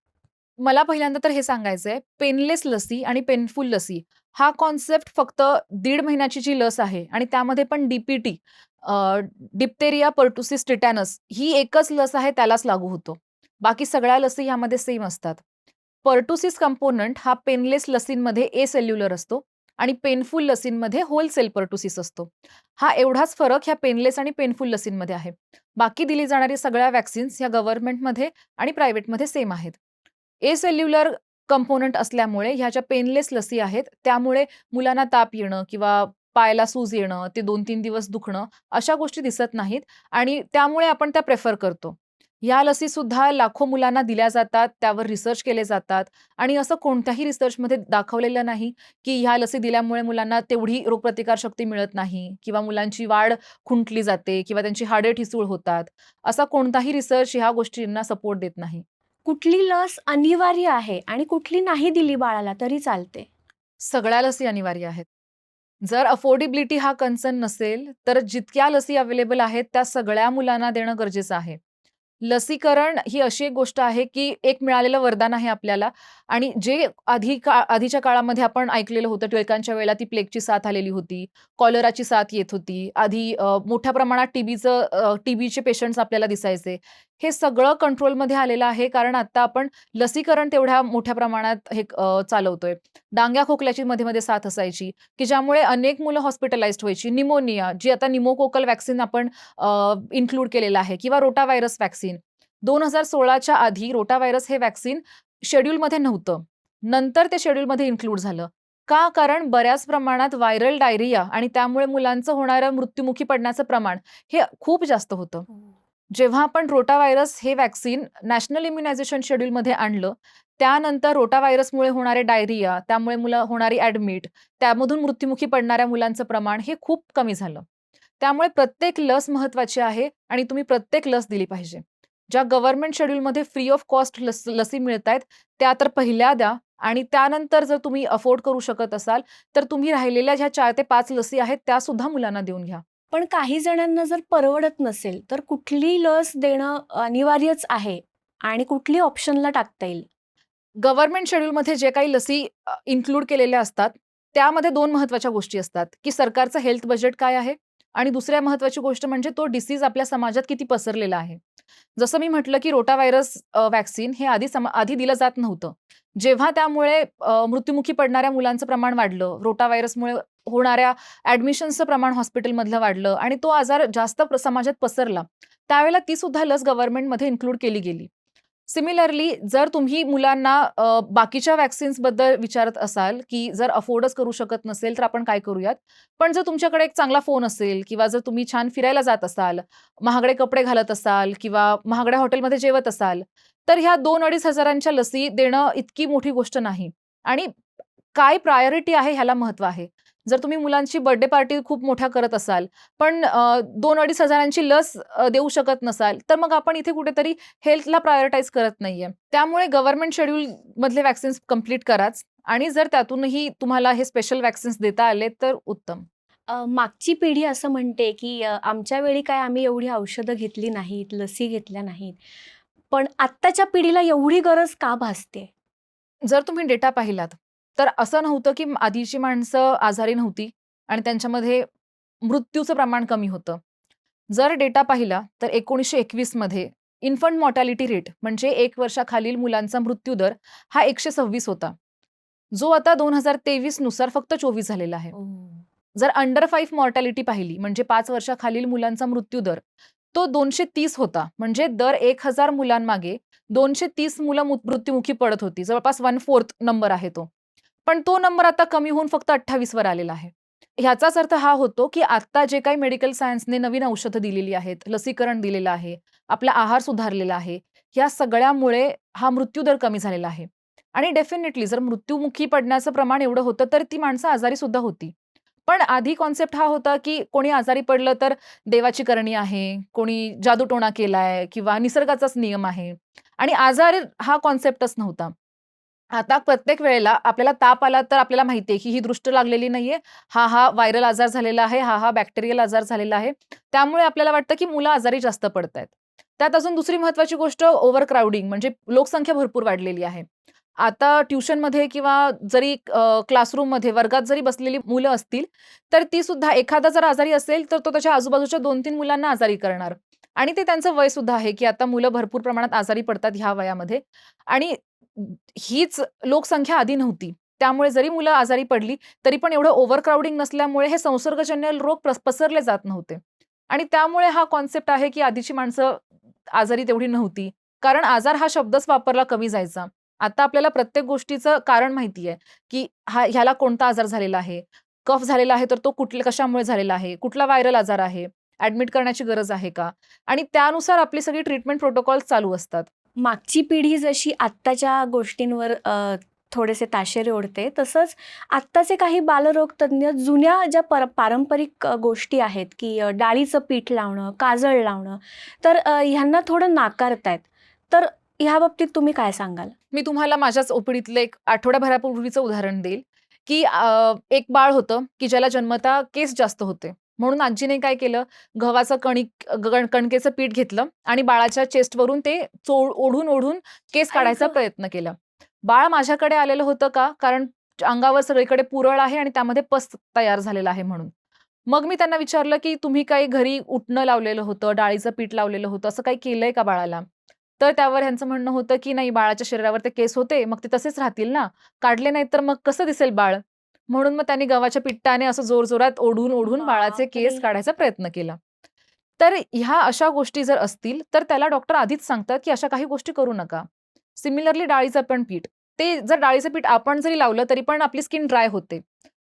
मला पहिल्यांदा तर हे सांगायचंय, पेनलेस लसी आणि पेनफुल लसी हा कॉन्सेप्ट फक्त 1.5 महिन्याची जी लस आहे आणि त्यामध्ये पण डी-पी-टी डिप्थेरिया पर्टुसिस टिटॅनस ही एकच लस आहे त्यालाच लागू होतो. बाकी सगळ्या लसी ह्यामध्ये सेम असतात. पर्टुसिस कंपोनंट हा पेनलेस लसींमध्ये एसेल्युलर असतो आणि पेनफुल लसींमध्ये होल सेल पर्टुसिस असतो. हा एवढाच फरक ह्या पेनलेस आणि पेनफुल लसींमध्ये आहे. बाकी दिली जाणारी सगळ्या व्हॅक्सिन्स ह्या गव्हर्नमेंटमध्ये आणि प्रायव्हेटमध्ये सेम आहेत. एसेल्युलर कंपोनंट असल्यामुळे ह्या ज्या पेनलेस लसी आहेत, त्यामुळे मुलांना ताप येणं किंवा पायाला सूज येणं, ते 2-3 दिवस दुखणं, अशा गोष्टी दिसत नाहीत आणि त्यामुळे आपण त्या प्रिफर करतो. ह्या लसीसुद्धा लाखो मुलांना दिल्या जातात, त्यावर रिसर्च केले जातात आणि असं कोणत्याही रिसर्चमध्ये दाखवलेलं नाही, की ह्या लसी दिल्यामुळे मुलांना तेवढी रोगप्रतिकारशक्ती मिळत नाही किंवा मुलांची वाढ खुंटली जाते किंवा त्यांची हाडे ठिसूळ होतात. असा कोणताही रिसर्च ह्या गोष्टींना सपोर्ट देत नाही. कुठली लस अनिवार्य आहे आणि कुठली नाही दिली बाळाला तरी चालते? सगळ्या लसी अनिवार्य आहेत. जर अफोर्डेबिलिटी हा कन्सर्न नसेल, तर जितक्या लसी अवेलेबल आहेत, त्या सगळ्या मुलांना देणं गरजेचं आहे. लसीकरण ही अशी एक गोष्ट आहे, की एक मिळालेलं वरदान आहे आपल्याला आणि जे आधीच्या काळामध्ये आपण ऐकलेलं होतं, टिळकांच्या वेळेला ती प्लेगची साथ आलेली होती, कॉलराची साथ येत होती. आधी मोठ्या प्रमाणात टीबीचे पेशंट्स आपल्याला दिसायचे. हे सगळं कंट्रोलमध्ये आलेलं आहे, कारण आता आपण लसीकरण तेवढ्या मोठ्या प्रमाणात चालवतोय. डांग्या खोकल्याची मध्ये-मध्ये साथ असायची, की ज्यामुळे अनेक मुलं हॉस्पिटलाइज्ड व्हायची. निमोनिया, जी आता निमोकोकल व्हॅक्सिन आपण इन्क्लूड केलेलं आहे किंवा रोटाव्हायरस व्हॅक्सिन. 2016च्या आधी रोटाव्हायरस हे व्हॅक्सिन शेड्यूलमध्ये नव्हतं. नंतर ते शेड्यूलमध्ये इन्क्लूड झालं. का? कारण बऱ्याच प्रमाणात व्हायरल डायरिया आणि त्यामुळे मुलांचं होणारं मृत्युमुखी पडण्याचं प्रमाण हे खूप जास्त होतं. जेव्हा आपण रोटाव्हायरस हे व्हॅक्सिन नॅशनल इम्युनायझेशन शेड्यूलमध्ये आणलं, त्यानंतर रोटाव्हायरसमुळे होणारे डायरिया, त्यामुळे मुलं होणारी ॲडमिट, त्यामधून मृत्युमुखी पडणाऱ्या मुलांचं प्रमाण हे खूप कमी झालं. त्यामुळे प्रत्येक लस महत्त्वाची आहे आणि तुम्ही प्रत्येक लस दिली पाहिजे. ज्या गव्हर्नमेंट शेड्यूलमध्ये फ्री ऑफ कॉस्ट लसी मिळतायत, त्या तर पहिल्या द्या आणि त्यानंतर जर तुम्ही अफोर्ड करू शकत असाल, तर तुम्ही राहिलेल्या ज्या 4 ते 5 लसी आहेत, त्यासुद्धा मुलांना देऊन घ्या. पण काही जणांना जर परवडत नसेल, तर कुठली लस देणं अनिवार्यच आहे आणि कुठली ऑप्शनला टाकता येईल? गव्हर्नमेंट शेड्यूलमध्ये जे काही लसी इन्क्लूड केलेल्या असतात, त्यामध्ये 2 महत्त्वाच्या गोष्टी असतात, की सरकारचं हेल्थ बजेट काय आहे आणि दुसऱ्या महत्त्वाची गोष्ट म्हणजे तो डिसीज आपल्या समाजात किती पसरलेला आहे. जसं मी म्हटलं, की रोटाव्हायरस व्हॅक्सिन हे आधी दिलं जात नव्हतं. जेव्हा त्यामुळे मृत्युमुखी पडणाऱ्या मुलांचं प्रमाण वाढलं, रोटाव्हायरसमुळे होणाऱ्या ॲडमिशन्सचं प्रमाण हॉस्पिटलमधलं वाढलं आणि तो आजार जास्त समाजात पसरला, त्यावेळेला ती सुद्धा लस गव्हर्नमेंटमध्ये इन्क्लूड केली गेली. सिमिलरली जर तुम्ही मुलांना बाकीच्या व्हॅक्सिन्सबद्दल विचारत असाल, की जर अफोर्डच करू शकत नसेल, तर आपण काय करूयात? पण जर तुमच्याकडे एक चांगला फोन असेल किंवा जर तुम्ही छान फिरायला जात असाल, महागडे कपडे घालत असाल किंवा महागड्या हॉटेलमध्ये जेवत असाल, तर ह्या 2-2.5 हजारांच्या लसी देणं इतकी मोठी गोष्ट नाही आणि काय प्रायोरिटी आहे ह्याला महत्त्व आहे. जर तुम्ही मुलांची बर्थडे पार्टी खूप मोठ्या करत असाल, पण 2-2.5 हजारांची लस देऊ शकत नसाल, तर मग आपण इथे कुठेतरी हेल्थला प्रायोरिटाईज करत नाहीये. त्यामुळे गव्हर्नमेंट शेड्यूलमधले व्हॅक्सिन्स कंप्लीट कराच आणि जर त्यातूनही तुम्हाला हे स्पेशल व्हॅक्सिन्स देता आले तर उत्तम. मागची पिढी असं म्हणते, की आमच्या वेळी काय आम्ही एवढी औषधं घेतली नाहीत, लसी घेतल्या नाहीत. पण आत्ताच्या पिढीला एवढी गरज का भासते? जर तुम्ही डेटा पाहिलात, तर असं नव्हतं की आधीची माणसं आजारी नव्हती आणि त्यांच्यामध्ये मृत्यूचं प्रमाण कमी होतं. जर डेटा पाहिला तर 1921 मध्ये इन्फंट मॉर्टॅलिटी रेट म्हणजे 1 वर्षाखालील मुलांचा मृत्यूदर हा 126 होता. जो आता 2023 नुसार फक्त 24 झालेला आहे. जर अंडर 5 मॉर्टॅलिटी पाहिली म्हणजे 5 वर्षाखालील मुलांचा मृत्यूदर, तो 230 होता. म्हणजे दर 1000 मुलांमागे 230 मुलं मृत्युमुखी पडत होती. जवळपास 1/4 नंबर आहे तो. पण तो नंबर आता कमी होऊन फक्त 28 वर आलेला आहे. ह्याचाच अर्थ हा होतो, की आता जे काही मेडिकल सायन्सने नवीन औषधं दिलेली आहेत, लसीकरण दिलेलं आहे, आपला आहार सुधारलेला आहे, या सगळ्यामुळे हा मृत्यूदर कमी झालेला आहे. आणि डेफिनेटली जर मृत्युमुखी पडण्याचं प्रमाण एवढं होतं, तर ती माणसं आजारी सुद्धा होती. पण आधी कन्सेप्ट हा होता, की कोणी आजारी पडलं तर देवाची करणी आहे, कोणी जादूटोणा केलाय किंवा निसर्गाचाच नियम आहे आणि आजार हा कन्सेप्टच नव्हता. आता प्रत्येक वेळेला आपल्याला ताप आला तर आपल्याला माहिती आहे, की ही दृष्ट लागलेली नाहीये. हा व्हायरल आजार झालेला आहे. हा बॅक्टेरियल आजार झालेला आहे. त्यामुळे आपल्याला वाटतं, की मुलं आजारी जास्त पडतायत. त्यात अजून दुसरी महत्त्वाची गोष्ट ओव्हर क्राउडिंग म्हणजे लोकसंख्या भरपूर वाढलेली आहे. आता ट्युशनमध्ये किंवा जरी क्लासरूममध्ये वर्गात जरी बसलेली मुलं असतील, तर ती सुद्धा एखादा जर आजारी असेल, तर तो त्याच्या आजूबाजूच्या 2-3 मुलांना आजारी करणार आणि ते त्यांचं वय सुद्धा आहे, की आता मुलं भरपूर प्रमाणात आजारी पडतात ह्या वयामध्ये आणि हीच लोकसंख्या आधी नव्हती. त्यामुळे जरी मुलं आजारी पडली, तरी पण एवढं ओव्हर क्राउडिंग नसल्यामुळे हे संसर्गजन्य रोग पसरले जात नव्हते. आणि त्यामुळे हा कन्सेप्ट आहे, की आधीची माणसं आजारी तेवढी नव्हती. कारण आजार हा शब्दच वापरला कमी जायचा. आता आपल्याला प्रत्येक गोष्टीचं कारण माहिती आहे, की ह्याला कोणता आजार झालेला आहे. कफ झालेला आहे, तर तो कशामुळे झालेला आहे, कुठला व्हायरल आजार आहे, ॲडमिट करण्याची गरज आहे का? आणि त्यानुसार आपली सगळी ट्रीटमेंट प्रोटोकॉल्स चालू असतात. मागची पिढी जशी आत्ताच्या गोष्टींवर थोडेसे ताशेरे ओढते, तसंच आत्ताचे काही बालरोग तज्ञ जुन्या ज्या पारंपरिक गोष्टी आहेत, की डाळीचं पीठ लावणं, काजळ लावणं, तर ह्यांना थोडं नाकारतायत. तर ह्या बाबतीत तुम्ही काय सांगाल? मी तुम्हाला माझ्याच ओपीडीतलं एक आठवड्याभरापूर्वीचं उदाहरण देईल, की एक बाळ होतं, की ज्याला जन्मता केस जास्त होते. म्हणून आजीने काय केलं, गव्हाचं कणकेचं पीठ घेतलं आणि बाळाच्या चेस्टवरून ते ओढून-ओढून केस आई काढायचा गं! प्रयत्न केला. बाळ माझ्याकडे आलेलं होतं का? कारण अंगावर सगळीकडे पुरळ आहे आणि त्यामध्ये पस तयार झालेला आहे म्हणून. मग मी त्यांना विचारलं, की "तुम्ही काही घरी उटणं लावलेलं होतं, डाळीचं पीठ लावलेलं होतं, असं काही केलंय का बाळाला?" तर त्यावर ह्यांचं म्हणणं होतं, की "नाही, बाळाच्या शरीरावर ते केस होते, मग ते तसेच राहतील ना. काढले नाहीत तर मग कसं दिसेल बाळ?" म्हणून मग त्यांनी गव्हाच्या पिठाने असं जोरजोरात ओढून-ओढून बाळाचे बापरे! केस काढायचा प्रयत्न केला. तर ह्या अशा गोष्टी जर असतील, तर त्याला डॉक्टर आधीच सांगतात, की अशा काही गोष्टी करू नका. सिमिलरली डाळीचं पण पीठ. ते जर डाळीचं पीठ आपण जरी लावलं, तरी पण आपली स्किन ड्राय होते.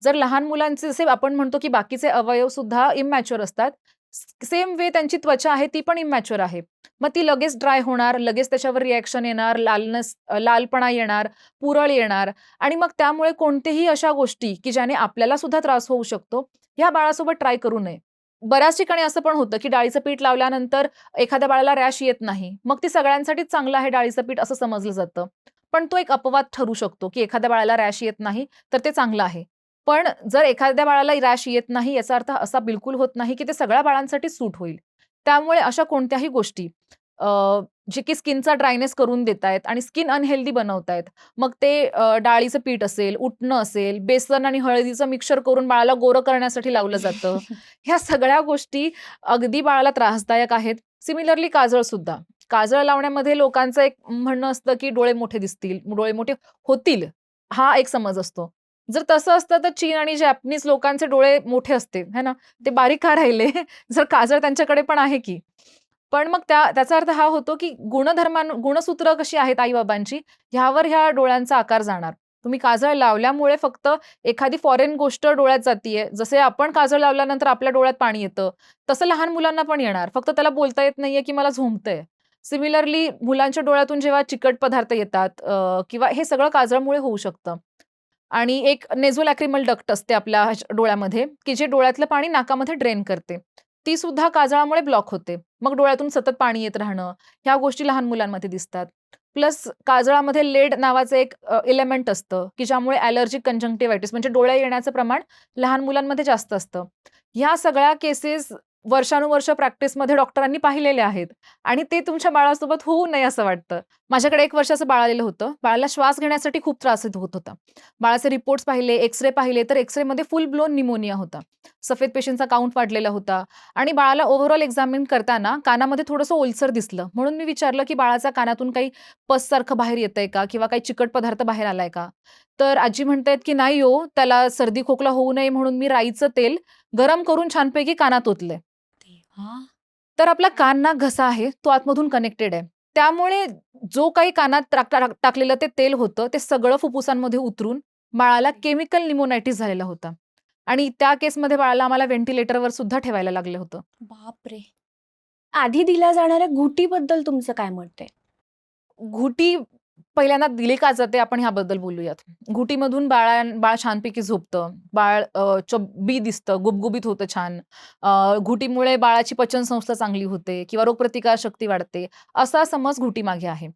जर लहान मुलांचे जसे आपण म्हणतो, की बाकीचे अवयव सुद्धा इमॅच्युअर असतात. सेम वे त्यांची त्वचा आहे, ती पण इमॅच्युअर आहे. मग ती लगेच ड्राय होणार, लगेच त्याच्यावर रिएक्शन येणार, लालपणा येणार, पुरळ येणार आणि मग त्यामुळे कोणतेही अशा गोष्टी, की ज्याने आपल्याला सुद्धा त्रास होऊ शकतो, ह्या बाळासोबत ट्राय करू नये. बऱ्याच ठिकाणी असं पण होतं, की डाळीचं पीठ लावल्यानंतर एखाद्या बाळाला रॅश येत नाही. मग ती सगळ्यांसाठीच चांगलं आहे डाळीचं पीठ असं समजलं जातं. पण तो एक अपवाद ठरू शकतो, की एखाद्या बाळाला रॅश येत नाही, तर ते चांगलं आहे. पण जर एखाद्या बाळाला रॅश येत नाही, याचा अर्थ असा बिलकुल होत नाही, की ते सगळ्या बाळांसाठी सूट होईल. त्यामुळे अशा कोणत्याही गोष्टी अ, जे की स्किनचा ड्रायनेस करून देतायत आणि स्किन अनहेल्दी बनवतायत. मग ते डाळीचं पीठ असेल, उटणं असेल, बेसन आणि हळदीचं मिक्सचर करून बाळाला गोरं करण्यासाठी लावलं जातं. ह्या सगळ्या गोष्टी अगदी बाळाला त्रासदायक आहेत. सिमिलरली काजळ सुद्धा. काजळ लावण्यामध्ये लोकांचं एक म्हणणं असतं, की डोळे मोठे दिसतील, डोळे मोठे होतील, हा एक समज असतो. जर तसं असतं तर चीन आणि जॅपनीज लोकांचे डोळे मोठे असते, है ना? ते बारीक का राहिले? जर काजळ त्यांच्याकडे पण आहे की. पण मग त्याचा अर्थ हा होतो, की गुणसूत्र कशी आहेत आई-बाबांची, ह्यावर ह्या डोळ्यांचा आकार जाणार. तुम्ही काजळ लावल्यामुळे फक्त एखादी फॉरेन गोष्ट डोळ्यात जातीये. जसे आपण काजळ लावल्यानंतर आपल्या डोळ्यात पाणी येतं, तसं लहान मुलांना पण येणार. फक्त त्याला बोलता येत नाहीये, की मला झोंबतंय. सिमिलरली मुलांच्या डोळ्यातून जेव्हा चिकट पदार्थ येतात किंवा हे सगळं काजळमुळे होऊ शकतं. आणि एक नेझोलॅक्रिमल डक्ट असते आपल्या डोळ्यामध्ये, की जे डोळ्यातलं पाणी नाकामध्ये ड्रेन करते. ती सुद्धा काजळामुळे ब्लॉक होते. मग डोळ्यातून सतत पाणी येत राहणं, ह्या गोष्टी लहान मुलांमध्ये दिसतात. प्लस काजळामध्ये लेड नावाचं एक एलिमेंट असतं, की ज्यामुळे ॲलर्जिक कंजंक्टिव्हायटिस म्हणजे डोळे येण्याचं प्रमाण लहान मुलांमध्ये जास्त असतं. ह्या सगळ्या केसेस वर्षानुवर्ष प्रॅक्टिसमध्ये डॉक्टरांनी पाहिलेल्या आहेत आणि ते तुमच्या बाळासोबत होऊ नये असं वाटतं. माझ्याकडे 1 वर्षाचं बाळ आलेलं होतं. बाळाला श्वास घेण्यासाठी खूप त्रास होत होता. बाळाचे रिपोर्ट्स पाहिले, पाहिले, तर एक्स-रेमध्ये फुल ब्लोन निमोनिया होता. सफेद पेशींचा काउंट वाढलेला होता आणि बाळाला ओव्हरऑल एक्झामिन करताना कानामध्ये थोडंसं ओलसर दिसलं. म्हणून मी विचारलं, की "बाळाच्या कानातून काही पससारखं बाहेर येतंय का? किंवा काही चिकट पदार्थ बाहेर आलाय का?" तर आजी म्हणतायत, की "नाही हो, त्याला सर्दी खोकला होऊ नये म्हणून मी राईचं तेल गरम करून छानपैकी कानात ओतलंय." देवा! तर आपला कान, नाक, घसा आहे, तो आतमधून कनेक्टेड आहे. त्यामुळे जो काही कानात टाकलेलं ते तेल होतं, ते सगळं फुफ्फुसांमध्ये उतरून बाळाला केमिकल निमोनायटिस झालेला होता. आणि त्या केसमध्ये बाळाला आम्हाला व्हेंटिलेटरवर सुद्धा ठेवायला लागलं होतं. बापरे! आधी दिल्या जाणाऱ्या घुटीबद्दल तुमचं काय मत आहे? घुटी पहिल्यांदा दिली का जाते आपण ह्याबद्दल बोलूयात. घुटीमधून बाळ छानपैकी झोपतं. बाळ चब्बी दिसतं, गुबगुबीत होतं छान. घुटीमुळे बाळाची पचनसंस्था चांगली होते किंवा रोगप्रतिकारशक्ती वाढते, असा समज घुटीमागे आहे.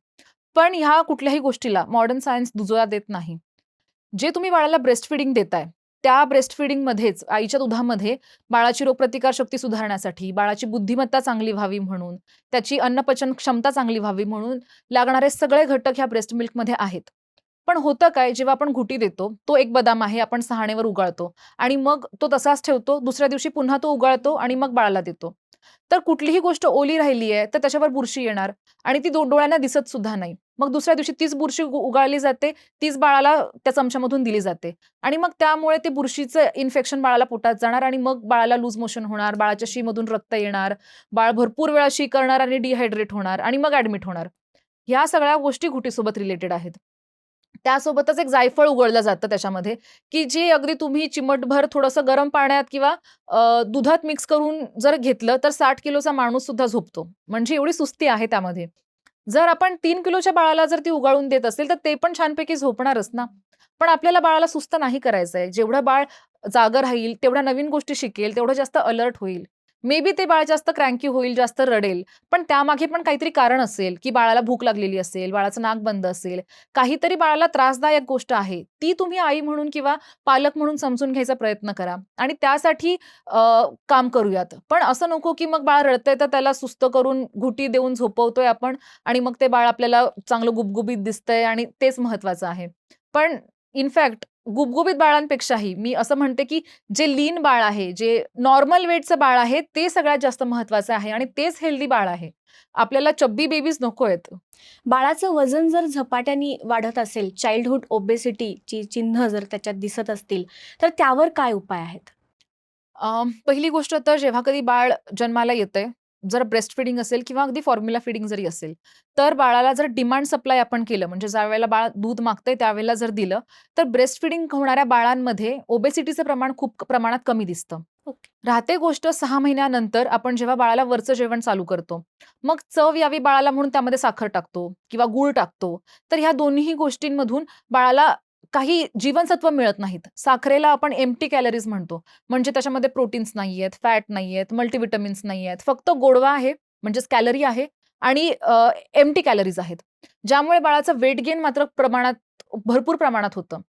पण ह्या कुठल्याही गोष्टीला मॉडर्न सायन्स दुजोरा देत नाही. जे तुम्ही बाळाला ब्रेस्ट फीडिंग देताय, त्या ब्रेस्ट फीडिंगमध्येच आईच्या दुधामध्ये बाळाची रोगप्रतिकार शक्ती सुधारण्यासाठी, बाळाची बुद्धिमत्ता चांगली व्हावी म्हणून, त्याची अन्नपचन क्षमता चांगली व्हावी म्हणून लागणारे सगळे घटक ह्या ब्रेस्ट मिल्कमध्ये आहेत. पण होतं काय, जेव्हा आपण घुटी देतो, तो एक बदाम आहे, आपण सहाणेवर उगाळतो आणि मग तो तसाच ठेवतो. दुसऱ्या दिवशी पुन्हा तो उगाळतो आणि मग बाळाला देतो. तर कुठलीही गोष्ट ओली राहिली आहे, तर त्याच्यावर बुरशी येणार आणि ती डोळ्यांना दिसत सुद्धा नाही. मग दुसऱ्या दिवशी तीच बुरशी उगाळली जाते, तीच बाळाला त्या चमच्यामधून दिली जाते आणि मग त्यामुळे ते बुरशीचं इन्फेक्शन बाळाला पोटात जाणार आणि मग बाळाला लूज मोशन होणार, बाळाच्या शीमधून रक्त येणार, बाळ भरपूर वेळा शी करणार आणि डिहायड्रेट होणार आणि मग ॲडमिट होणार. ह्या सगळ्या गोष्टी घुटीसोबत रिलेटेड आहेत. त्यासोबतच एक जायफळ उघडलं जातं त्याच्यामध्ये, की जे अगदी तुम्ही चिमटभर थोडंसं गरम पाण्यात किंवा दुधात मिक्स करून जर घेतलं, तर 60 किलोचा माणूस सुद्धा झोपतो. म्हणजे एवढी सुस्ती आहे त्यामध्ये. जर आपण 3 किलोच्या बाळाला जर ती उगाळून देत असेल, तर ते पण छानपैकी झोपणारच ना. पण आपल्याला बाळाला सुस्त नाही करायचंय. जेवढं बाळ जागं राहील, तेवढ्या नवीन गोष्टी शिकेल, तेवढं जास्त अलर्ट होईल. मे बी ते बाळ जास्त क्रँकी होईल, जास्त रडेल. पण त्यामागे पण काहीतरी कारण असेल, की बाळाला भूक लागलेली असेल, बाळाचं नाक बंद असेल, काहीतरी बाळाला त्रासदायक गोष्ट आहे. ती तुम्ही आई म्हणून किंवा पालक म्हणून समजून घ्यायचा प्रयत्न करा आणि त्यासाठी काम करूयात. पण असं नको, की मग बाळ रडतंय तर त्याला सुस्त करून घुटी देऊन झोपवतोय आपण आणि मग ते बाळ आपल्याला चांगलं गुबगुबीत दिसतंय आणि तेच महत्वाचं आहे. पण इनफॅक्ट गुबगुबीत बाळांपेक्षाही मी असं म्हणते, की जे लीन बाळ आहे, जे नॉर्मल वेटचं बाळ आहे, ते सगळ्यात जास्त महत्वाचं आहे आणि तेच हेल्दी बाळ आहे. आपल्याला चब्बी बेबीज नकोयत. बाळाचं वजन जर झपाट्याने वाढत असेल, चाइल्डहूड ओबेसिटीची चिन्ह जर त्याच्यात दिसत असतील, तर त्यावर काय उपाय आहेत? पहिली गोष्ट तर जेव्हा कधी बाळ जन्माला येतंय, जर ब्रेस्ट फीडिंग असेल किंवा अगदी फॉर्म्युला फीडिंग जरी असेल, तर बाळाला जर डिमांड सप्लाय आपण केलं, म्हणजे ज्यावेळेला बाळ दूध मागतंय त्यावेळेला जर दिलं, तर ब्रेस्ट फीडिंग होणाऱ्या बाळांमध्ये ओबेसिटीचं प्रमाण खूप प्रमाणात कमी दिसतं. ओके. राहते गोष्ट 6 महिन्यानंतर आपण जेव्हा बाळाला वरचं जेवण चालू करतो. मग चव यावी बाळाला म्हणून त्यामध्ये साखर टाकतो किंवा गूळ टाकतो. तर ह्या दोन्ही गोष्टींमधून बाळाला काही जीवनसत्व मिळत नाहीत. साखरेला आपण एम्प्टी कॅलरीज म्हणतो. म्हणजे त्याच्यामध्ये प्रोटीन्स नाहीयेत, फॅट नाहीयेत, मल्टीव्हिटॅमिन्स नाहीयेत. फक्त गोडवा आहे, म्हणजेच कॅलरी आहे आणि एम्प्टी कॅलरीज आहेत. ज्यामुळे बाळाचं वेट गेन मात्र भरपूर प्रमाणात होतं.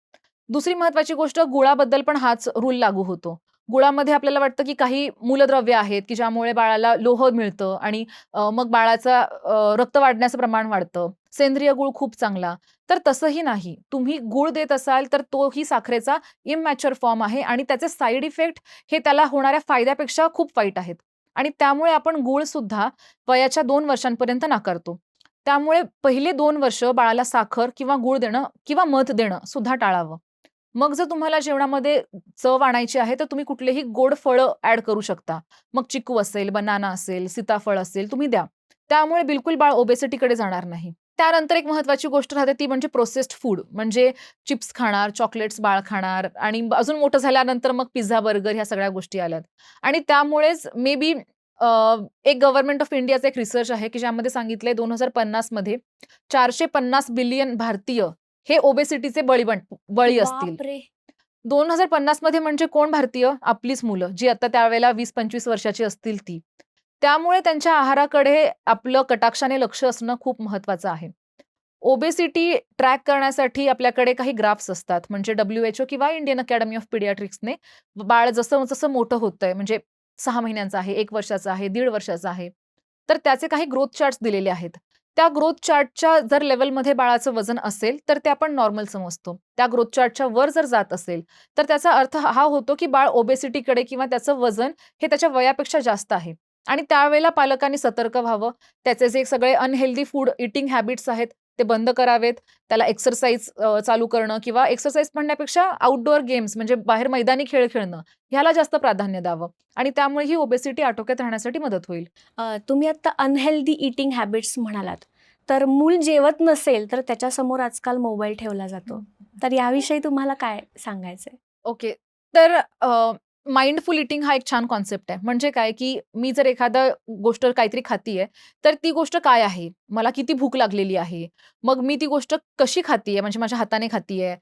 दुसरी महत्त्वाची गोष्ट गुळाबद्दल पण हाच रूल लागू होतो. गुळामध्ये आपल्याला वाटतं, की काही मूलद्रव्य आहेत, की ज्यामुळे बाळाला लोह मिळतं आणि मग बाळाचा रक्त वाढण्याचं प्रमाण वाढतं. सेंद्रिय गूळ खूप चांगला. तर तसंही नाही. तुम्ही गूळ देत असाल, तर तोही साखरेचा इमॅच्युअर फॉर्म आहे आणि त्याचे साइड इफेक्ट हे त्याला होणाऱ्या फायद्यापेक्षा खूप वाईट आहेत. आणि त्यामुळे आपण गूळसुद्धा वयाच्या 2 वर्षांपर्यंत नाकारतो. त्यामुळे पहिले 2 वर्ष बाळाला साखर किंवा गूळ देणं किंवा मध देणं सुद्धा टाळावं. मग जर तुम्हाला जेवणामध्ये चव आणायची आहे, तर तुम्ही कुठलेही गोड फळं ॲड करू शकता. मग चिकू असेल, बनाना असेल, सीताफळ असेल, तुम्ही द्या. त्यामुळे बिलकुल बाळ ओबेसिटीकडे जाणार नाही. त्यानंतर एक महत्त्वाची गोष्ट राहते ती म्हणजे प्रोसेस्ड फूड. म्हणजे चिप्स खाणार, चॉकलेट्स बाळ खाणार आणि अजून मोठं झाल्यानंतर मग पिझ्झा, बर्गर ह्या सगळ्या गोष्टी आल्यात. आणि त्यामुळेच मे बी एक गव्हर्नमेंट ऑफ इंडियाचा एक रिसर्च आहे, की ज्यामध्ये सांगितलंय 2050 मध्ये 450 बिलियन भारतीय हे ओबेसिटीचे बळी असतील. बापरे! 2050 मध्ये म्हणजे कोण भारतीय? आपलीच मुलं, जी आता त्यावेळेला 20-25 वर्षाची असतील ती. त्यामुळे त्यांच्या आहाराकडे आपलं कटाक्षाने लक्ष असणं खूप महत्वाचं आहे. ओबेसिटी ट्रॅक करण्यासाठी आपल्याकडे काही ग्राफ्स असतात. म्हणजे WHO किंवा इंडियन अकॅडमी ऑफ पिडियाट्रिक्सने बाळ जसं-जसं मोठं होतंय म्हणजे 6 महिन्यांचं आहे, 1 वर्षाचं आहे, 1.5 वर्षाचं आहे. तर त्याचे काही ग्रोथ चार्ट्स दिलेले आहेत. त्या ग्रोथ चार्टच्या जर लेव्हलमध्ये बाळाचं वजन असेल, तर ते आपण नॉर्मल समजतो. त्या ग्रोथ चार्टच्या वर जर जात असेल, तर त्याचा अर्थ हा होतो, की बाळ ओबेसिटीकडे किंवा त्याचं वजन हे त्याच्या वयापेक्षा जास्त आहे. आणि त्यावेळेला पालकांनी सतर्क व्हावं. त्याचे जे सगळे अनहेल्दी फूड ईटिंग हॅबिट्स आहेत, ते बंद करावेत. त्याला एक्सरसाइज चालू करणं किंवा एक्सरसाइज म्हणण्यापेक्षा आउटडोअर गेम्स म्हणजे बाहेर मैदानी खेळ खेळणं, ह्याला जास्त प्राधान्य द्यावं आणि त्यामुळे ही ओबेसिटी आटोक्यात राहण्यासाठी मदत होईल. तुम्ही आता अनहेल्दी ईटिंग हॅबिट्स म्हणालात. तर मूल जेवत नसेल, तर त्याच्यासमोर आजकाल मोबाईल ठेवला जातो. तर याविषयी तुम्हाला काय सांगायचंय? ओके. तर माइंडफुल ईटिंग हा एक छान कॉन्सेप्ट आहे. म्हणजे काय, की मी जर एखादा गोष्ट काहीतरी खातीये, तर ती गोष्ट काय आहे? मला किती भूक लागलेली आहे? मग मी ती गोष्ट कशी खातीये? म्हणजे माझ्या हाताने खातीये.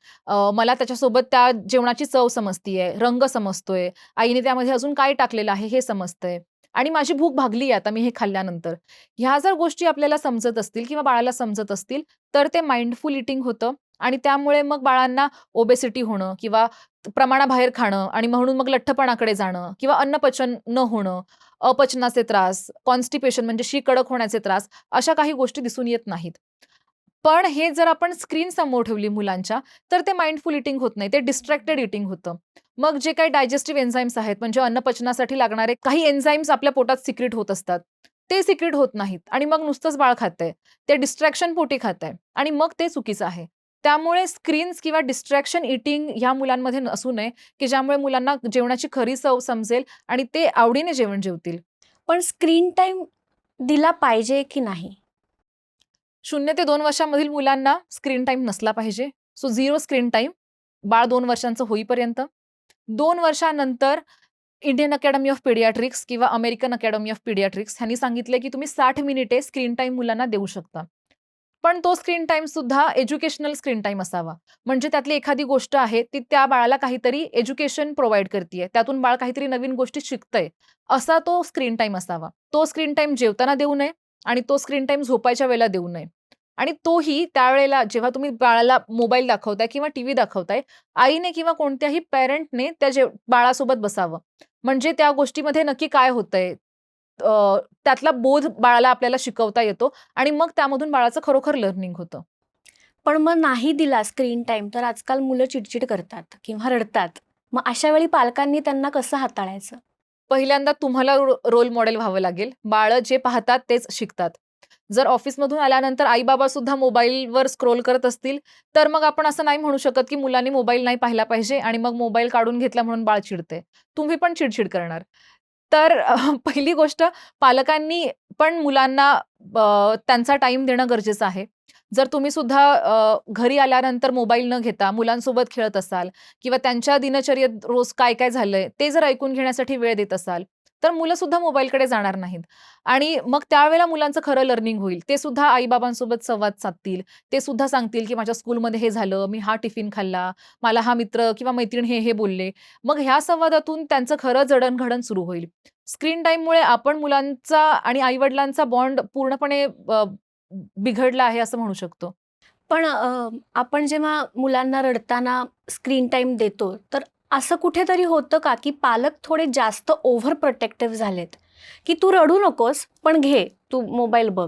मला त्याच्यासोबत त्या जेवणाची चव समजतीये, रंग समजतोय, आईने त्यामध्ये अजून काय टाकलेलं आहे हे समजतंय. आणि माझी भूक भागली आहे आता मी हे खाल्ल्यानंतर. ह्या जर गोष्टी आपल्याला समजत असतील किंवा बाळाला समजत असतील, तर ते माइंडफुल ईटिंग होतं आणि त्यामुळे मग बाळांना ओबेसिटी होणं किंवा प्रमाणाबाहेर खाणं आणि म्हणून मग लठ्ठपणाकडे जाणं किंवा अन्नपचन न होणं, अपचनाचे त्रास, कॉन्स्टिपेशन म्हणजे शी कडक होण्याचे त्रास, अशा काही गोष्टी दिसून येत नाहीत. पण हे जर आपण स्क्रीन समोर ठेवली मुलांच्या, तर ते माइंडफुल ईटिंग होत नाही. ते डिस्ट्रॅक्टेड ईटिंग होतं. मग जे काही डायजेस्टिव्ह एन्झाईम्स आहेत, म्हणजे अन्नपचनासाठी लागणारे काही एन्झाईम्स आपल्या पोटात सिक्रीट होत असतात. ते सिक्रीट होत नाहीत आणि मग नुसतंच बाळ खातंय. ते डिस्ट्रॅक्शन पोटी खातंय आणि मग ते चुकीचं आहे. त्यामुळे स्क्रीन्स किंवा डिस्ट्रॅक्शन ईटिंग ह्या मुलांमध्ये असू नये, की ज्यामुळे मुलांना जेवणाची खरी चव समजेल आणि ते आवडीने जेवण जेवतील. पण स्क्रीन टाईम दिला पाहिजे की नाही? 0 ते 2 वर्षामधील मुलांना स्क्रीन टाईम नसला पाहिजे. So 0 screen time. बाळ 2 वर्षांचं होईपर्यंत. 2 वर्षानंतर इंडियन अकॅडमी ऑफ पिडियाट्रिक्स किंवा अमेरिकन अकॅडमी ऑफ पिडियाट्रिक्स ह्यांनी सांगितलंय, की तुम्ही 60 मिनिटे स्क्रीन टाईम मुलांना देऊ शकता. पण तो स्क्रीन टाईम सुद्धा एज्युकेशनल स्क्रीन टाईम असावा. म्हणजे त्यातली एखादी गोष्ट आहे, ती त्या बाळाला काहीतरी एज्युकेशन प्रोव्हाईड करतीये. त्यातून बाळ काहीतरी नवीन गोष्टी शिकतंय, असा तो स्क्रीन टाईम असावा. तो स्क्रीन टाईम जेवताना देऊ नये आणि तो स्क्रीन टाईम झोपायच्या वेळेला देऊ नये. आणि तोही त्यावेळेला जेव्हा तुम्ही बाळाला मोबाईल दाखवताय किंवा टीव्ही दाखवताय, आईने किंवा कोणत्याही पॅरेंटने त्या बाळासोबत बसावं. म्हणजे त्या गोष्टीमध्ये नक्की काय होतंय? त्यातला बोध बाळाला आपल्याला शिकवता येतो आणि मग त्यामधून बाळाचं खरोखर लर्निंग होतं. पण मग नाही दिला स्क्रीन टाईम तर आजकाल मुलं चिडचिड करतात किंवा रडतात. मग अशा वेळी पालकांनी त्यांना कसं हाताळायचं? पहिल्यांदा तुम्हाला रोल मॉडेल व्हावं लागेल. बाळं जे पाहतात तेच शिकतात. जर ऑफिसमधून आल्यानंतर आई-बाबा सुद्धा मोबाईलवर स्क्रोल करत असतील, तर मग आपण असं नाही म्हणू शकत, की मुलांनी मोबाईल नाही पाहिला पाहिजे आणि मग मोबाईल काढून घेतला म्हणून बाळ चिडतंय. तुम्ही पण चिड करणार. तर पहिली गोष्ट पालकांनी पण मुलांना त्यांचा टाईम देणं गरजेचं आहे. जर तुम्ही सुद्धा घरी आल्यानंतर मोबाईल न घेता मुलांसोबत खेळत असाल किंवा त्यांच्या दिनचर्येत रोज काय-काय झालंय, ते जर ऐकून घेण्यासाठी वेळ देत असाल, तर मुलं सुद्धा मोबाईलकडे जाणार नाहीत. आणि मग त्यावेळेला मुलांचं खरं लर्निंग होईल. ते सुद्धा आई-बाबांसोबत संवाद साधतील. ते सुद्धा सांगतील, की माझ्या स्कूलमध्ये हे झालं, मी हा टिफिन खाल्ला, मला हा मित्र किंवा मैत्रीण हे बोलले. मग ह्या संवादातून त्यांचं खरं जडण-घडण सुरू होईल. स्क्रीन टाईममुळे आपण मुलांचा आणि आई-वडिलांचा बॉन्ड पूर्णपणे बिघडला आहे असं म्हणू शकतो. पण आपण जेव्हा मुलांना रडताना स्क्रीन टाईम देतो, तर असं कुठेतरी होतं का, की पालक थोडे जास्त ओव्हर प्रोटेक्टिव्ह झालेत, की "तू रडू नकोस, पण घे, तू मोबाईल बघ."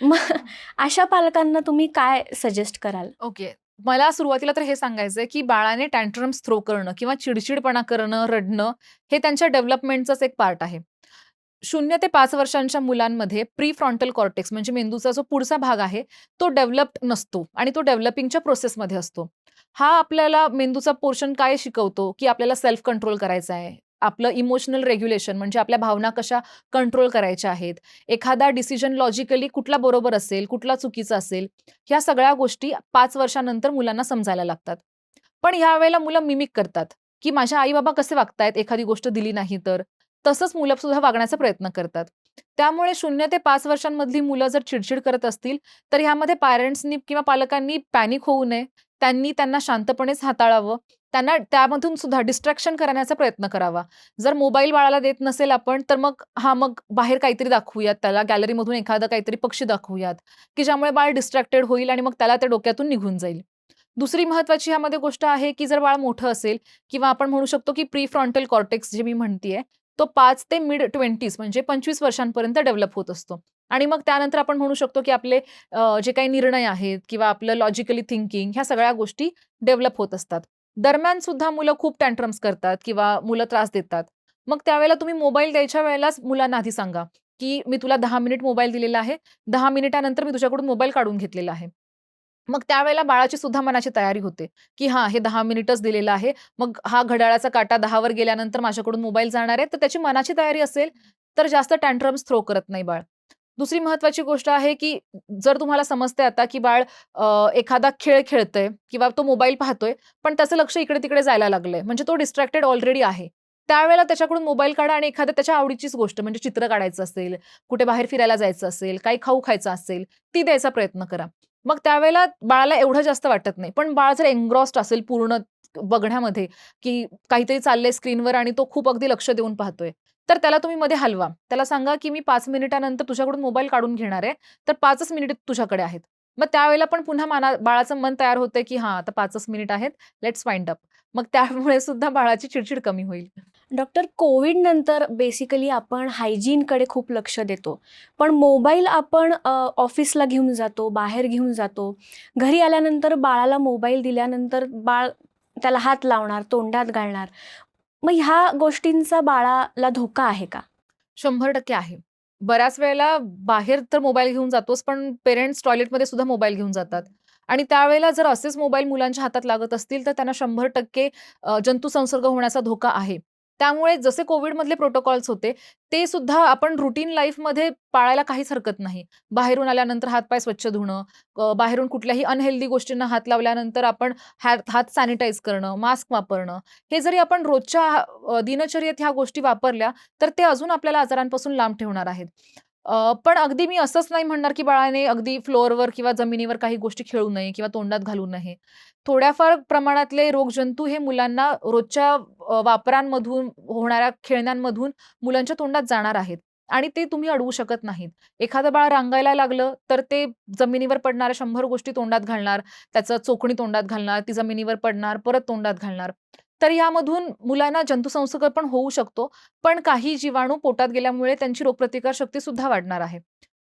मग अशा पालकांना तुम्ही काय सजेस्ट कराल? ओके. मला सुरुवातीला तर हे सांगायचंय, की बाळाने टँट्रम्स थ्रो करणं किंवा चिडचिडपणा करणं, रडणं हे त्यांच्या डेव्हलपमेंटचाच एक पार्ट आहे. 0 ते 5 वर्षांच्या मुलांमध्ये प्रीफ्रंटल कॉर्टेक्स म्हणजे मेंदूचा जो पुढचा भाग आहे, तो डेव्हलप्ड नसतो आणि तो डेव्हलपिंगच्या प्रोसेसमध्ये असतो. हा आपल्याला मेंदूचा पोर्शन काय शिकवतो, की आपल्याला सेल्फ कंट्रोल करायचा आहे. आपलं इमोशनल रेग्युलेशन म्हणजे आपल्या भावना कशा कंट्रोल करायच्या आहेत. एखादा डिसिजन लॉजिकली कुठला बरोबर असेल, कुठला चुकीचा असेल, ह्या सगळ्या गोष्टी 5 वर्षानंतर मुलांना समजायला लागतात. पण ह्यावेळेला मुलं मिमिक करतात, की माझे आई-बाबा कसे वागतायत एखादी गोष्ट दिली नाही तर. तसंच मुलं सुद्धा वागण्याचा प्रयत्न करतात. त्यामुळे 0 ते 5 वर्षांमधली मुलं जर चिड करत असतील, तर ह्यामध्ये पॅरेंट्सनी किंवा पालकांनी पॅनिक होऊ नये. त्यांनी त्यांना शांतपणेच हाताळावं. त्यांना त्यामधून सुद्धा डिस्ट्रॅक्शन करण्याचा प्रयत्न करावा. जर मोबाईल बाळाला देत नसेल आपण, तर मग बाहेर काहीतरी दाखवूयात त्याला, गॅलरीमधून एखादा काहीतरी पक्षी दाखवूयात, की ज्यामुळे बाळ डिस्ट्रॅक्टेड होईल आणि मग त्याला ते डोक्यातून निघून जाईल. दुसरी महत्त्वाची ह्यामध्ये गोष्ट आहे, की जर बाळ मोठं असेल किंवा आपण म्हणू शकतो, की प्रीफ्रंटल कॉर्टेक्स जे मी म्हणतीये, तो 5 ते मिड-20s म्हणजे 25 वर्षांपर्यंत डेव्हलप होत असतो. आणि मग त्यानंतर आपण म्हणू शकतो, की आपले जे काही निर्णय आहेत किंवा आपलं लॉजिकली थिंकिंग ह्या सगळ्या गोष्टी डेव्हलप होत असतात. दरम्यान सुद्धा मुलं खूप टँट्रम्स करतात किंवा मुलं त्रास देतात. मग त्यावेळेला तुम्ही मोबाईल द्यायच्या वेळेलाच मुलांना आधी सांगा, की "मी तुला 10 मिनिट मोबाईल दिलेला आहे. 10 मिनिटानंतर मी तुझ्याकडून मोबाईल काढून घेतलेला आहे." मग त्यावेळेला बाळाची सुद्धा मनाची तयारी होते, की हां, हे 10 मिनिटच दिलेलं आहे. मग हा घड्याळाचा काटा 10 वर गेल्यानंतर माझ्याकडून मोबाईल जाणार आहे. तर त्याची मनाची तयारी असेल, तर जास्त टँट्रम्स थ्रो करत नाही बाळ. दुसरी महत्त्वाची गोष्ट आहे, की जर तुम्हाला समजतंय आता, की बाळ एखादा खेळ खेळतंय किंवा तो मोबाईल पाहतोय, पण त्याचं लक्ष इकडे-तिकडे जायला लागलंय. म्हणजे तो डिस्ट्रॅक्टेड ऑलरेडी आहे. त्यावेळेला त्याच्याकडून मोबाईल काढा आणि एखाद्या त्याच्या आवडीचीच गोष्ट म्हणजे चित्र काढायचं असेल, कुठे बाहेर फिरायला जायचं असेल, काही खाऊ खायचं असेल, ती द्यायचा प्रयत्न करा. मग त्यावेळेला बाळाला एवढं जास्त वाटत नाही. पण बाळ जर एन्ग्रॉस्ड असेल पूर्ण बघण्यामध्ये, की काहीतरी चाललंय स्क्रीनवर आणि तो खूप अगदी लक्ष देऊन पाहतोय, तर त्याला तुम्ही मध्ये हलवा. त्याला सांगा, की "मी 5 मिनिटानंतर तुझ्याकडून मोबाईल काढून घेणार आहे. तर 5च मिनिट तुझ्याकडे आहेत." मग त्यावेळेला पण पुन्हा बाळाचं मन तयार होतंय, की हां, आता 5च मिनिट आहेत. Let's wind up. मग त्यामुळे सुद्धा बाळाची चिडचिड कमी होईल. डॉक्टर, कोविड नंतर बेसिकली आपण हायजीनकडे खूप लक्ष देतो. पण मोबाईल आपण ऑफिसला घेऊन जातो, बाहेर घेऊन जातो. घरी आल्यानंतर बाळाला मोबाईल दिल्यानंतर बाळ त्याला हात लावणार, तोंडात घालणार. मग ह्या गोष्टींचा बाळाला धोका आहे का? 100% आहे. बऱ्याच वेळेला बाहेर तर मोबाईल घेऊन जातोच, पण पेरेंट्स टॉयलेटमध्ये सुद्धा मोबाईल घेऊन जातात. आणि त्यावेळेला जर असेच मोबाईल मुलांच्या हातात लागत असतील, तर त्यांना 100% जंतू संसर्ग होण्याचा धोका आहे. त्यामुळे जसे कोव्हिडमधले प्रोटोकॉल्स होते, ते सुद्धा आपण रुटीन लाईफमध्ये पाळायला काहीच हरकत नाही. बाहेरून आल्यानंतर हात स्वच्छ धुणं, बाहेरून कुठल्याही अनहेल्दी गोष्टींना हात लावल्यानंतर आपण हात सॅनिटाईज करणं, मास्क वापरणं, हे जरी आपण रोजच्या दिनचर्येत ह्या गोष्टी वापरल्या, तर ते अजून आपल्याला आजारांपासून लांब ठेवणार आहेत. पण अगदी मी असंच नाही म्हणणार, की बाळाने अगदी फ्लोअरवर किंवा जमिनीवर काही गोष्टी खेळू नये किंवा तोंडात घालू नये. थोड्याफार प्रमाणातले रोगजंतू हे मुलांना रोजच्या वापरांमधून होणाऱ्या खेळण्यांमधून मुलांच्या तोंडात जाणार आहेत आणि ते तुम्ही अडवू शकत नाहीत. एखादं बाळ रांगायला लागलं, तर ते जमिनीवर पडणाऱ्या 100 गोष्टी तोंडात घालणार, त्याचं चोखणी तोंडात घालणार, ती जमिनीवर पडणार, परत तोंडात घालणार. तर यामधून मुलांना जंतुसंसर्ग पण होऊ शकतो. पण काही जीवाणू पोटात गेल्यामुळे त्यांची रोगप्रतिकार शक्ती सुद्धा वाढणार आहे.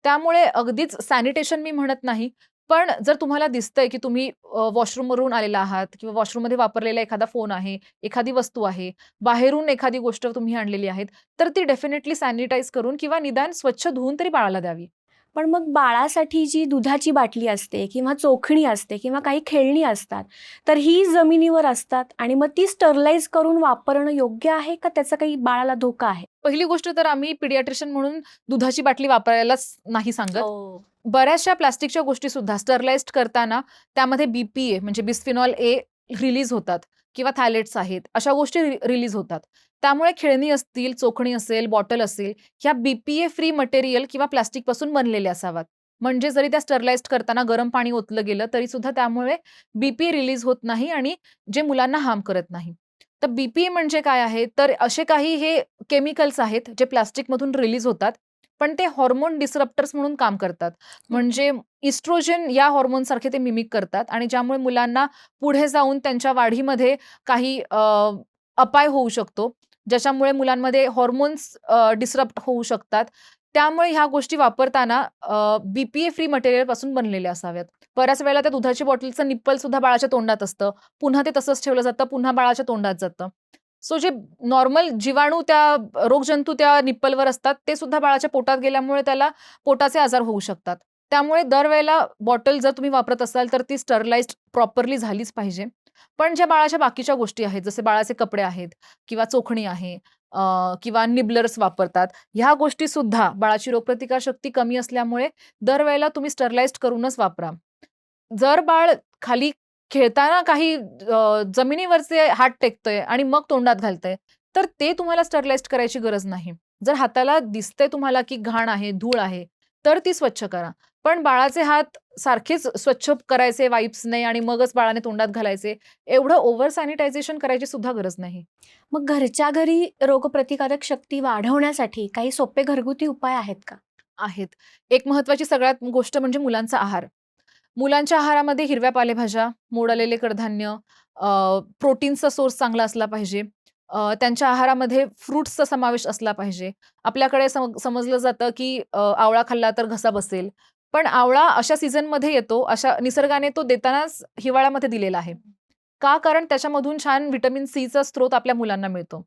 त्यामुळे अगदीच सॅनिटेशन मी म्हणत नाही. पण जर तुम्हाला दिसतंय, की तुम्ही वॉशरूमवरून आलेला आहात किंवा वॉशरूममध्ये वापरलेला एखादा फोन आहे, एखादी वस्तू आहे, बाहेरून एखादी गोष्ट तुम्ही आणलेली आहेत, तर ती डेफिनेटली सॅनिटाईज करून किंवा निदान स्वच्छ धुवून तरी बाळाला द्यावी. पण मग बाळासाठी जी दुधाची बाटली असते किंवा चोखणी असते किंवा काही खेळणी असतात, तर ही जमिनीवर असतात आणि मग ती स्टरलाइज करून वापरणं योग्य आहे का? त्याचा काही बाळाला धोका आहे? पहिली गोष्ट तर आम्ही पिडियाट्रिशियन म्हणून दुधाची बाटली वापरायलाच नाही सांगत. हो. बऱ्याचशा प्लास्टिकच्या गोष्टी सुद्धा स्टरलाइज्ड करताना त्यामध्ये BPA म्हणजे बिस्फेनॉल ए रिलीज होतात किंवा थॅलेट्स आहेत. अशा गोष्टी रिलीज होतात. त्यामुळे खेळणी असतील, चोखणी असेल, बॉटल असेल, ह्या BPA फ्री मटेरियल किंवा प्लास्टिकपासून बनलेल्या असाव्यात. म्हणजे जरी त्या स्टरलाइज्ड करताना गरम पाणी ओतलं गेलं, तरी सुद्धा त्यामुळे BPA रिलीज होत नाही आणि जे मुलांना हार्म करत नाही. तर BPA म्हणजे काय आहे? तर असे काही हे केमिकल्स आहेत, जे प्लास्टिकमधून रिलीज होतात. पण ते हार्मोन डिसरप्टर्स म्हणून काम करतात. म्हणजे इस्ट्रोजन या हार्मोनसारखे ते मिमिक करतात आणि ज्यामुळे मुलांना पुढे जाऊन त्यांच्या वाढीमध्ये काही अपाय होऊ शकतो. ज्याच्यामुळे मुलांमध्ये हार्मोन्स डिसरप्ट होऊ शकतात. त्यामुळे ह्या गोष्टी वापरताना BPA फ्री मटेरियलपासून बनलेल्या असाव्यात. बऱ्याच वेळेला त्या दुधाच्या बॉटलचं निप्पल सुद्धा बाळाच्या तोंडात असतं. पुन्हा ते तसंच ठेवलं जातं, पुन्हा बाळाच्या तोंडात जातं. सो जे नॉर्मल जीवाणू रोगजंतू त्या निप्पलवर असतात, ते सुद्धा बाळाच्या पोटात गेल्यामुळे त्याला पोटाचे आजार होऊ शकतात. त्यामुळे दरवेळेला बॉटल जर तुम्ही वापरत असाल, तर ती स्टरलाइज्ड प्रॉपरली झालीच पाहिजे. पण ज्या बाळाच्या बाकीच्या गोष्टी आहेत, जसे बाळाचे कपडे आहेत किंवा चोखणी आहे किंवा निबलर्स वापरतात, ह्या गोष्टीसुद्धा बाळाची रोगप्रतिकारशक्ती कमी असल्यामुळे दरवेळेला तुम्ही स्टरलाइज्ड करूनच वापरा. जर बाळ खाली खेळताना काही जमिनीवरचे हात टेकतंय आणि मग तोंडात घालतंय, तर ते तुम्हाला स्टरलाइज्ड करायची गरज नाही. जर हाताला दिसतंय तुम्हाला की घाण आहे, धूळ आहे, तर ती स्वच्छ करा. पण बाळाचे हात सारखेच स्वच्छ करायचे वाइप्सने आणि मगच बाळाने तोंडात घालायचे, एवढं ओव्हर सॅनिटायझेशन करायची सुद्धा गरज नाही. मग घरच्या घरी रोगप्रतिकारक शक्ती वाढवण्यासाठी काही सोपे घरगुती उपाय आहेत का? आहेत. एक महत्त्वाची सगळ्यात गोष्ट म्हणजे मुलांचा आहार. मुलांच्या आहारामध्ये हिरव्या पालेभाज्या, मोड आलेले कडधान्य, प्रोटीन्सचा सोर्स चांगला असला पाहिजे. त्यांच्या आहारामध्ये फ्रुट्सचा समावेश असला पाहिजे. आपल्याकडे समजलं जातं, की आवळा खाल्ला तर घसा बसेल. पण आवळा अशा सीझनमध्ये येतो, अशा निसर्गाने तो देतानाच हिवाळ्यामध्ये दिलेला आहे. का? कारण त्याच्यामधून छान व्हिटॅमिन सीचा स्रोत आपल्या मुलांना मिळतो.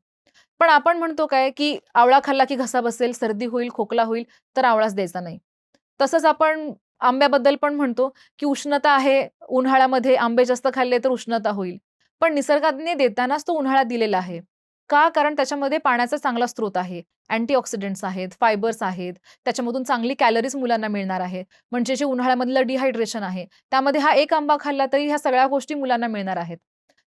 पण आपण म्हणतो काय, की आवळा खाल्ला की घसा बसेल, सर्दी होईल, खोकला होईल, तर आवळाच द्यायचा नाही. तसंच आपण आंब्याबद्दल पण म्हणतो, की उष्णता आहे, उन्हाळ्यामध्ये आंबे जास्त खाल्ले तर उष्णता होईल. पण निसर्गाने देतानाच तो उन्हाळ्यात दिलेला आहे. का? कारण त्याच्यामध्ये पाण्याचा चांगला स्रोत आहे. अँटीऑक्सिडंट्स आहेत, फायबर्स आहेत, त्याच्यामधून चांगली कॅलरीज मुलांना मिळणार आहे. म्हणजे जे उन्हाळ्यामधलं डिहायड्रेशन आहे, त्यामध्ये हा एक आंबा खाल्ला तरी ह्या सगळ्या गोष्टी मुलांना मिळणार आहेत.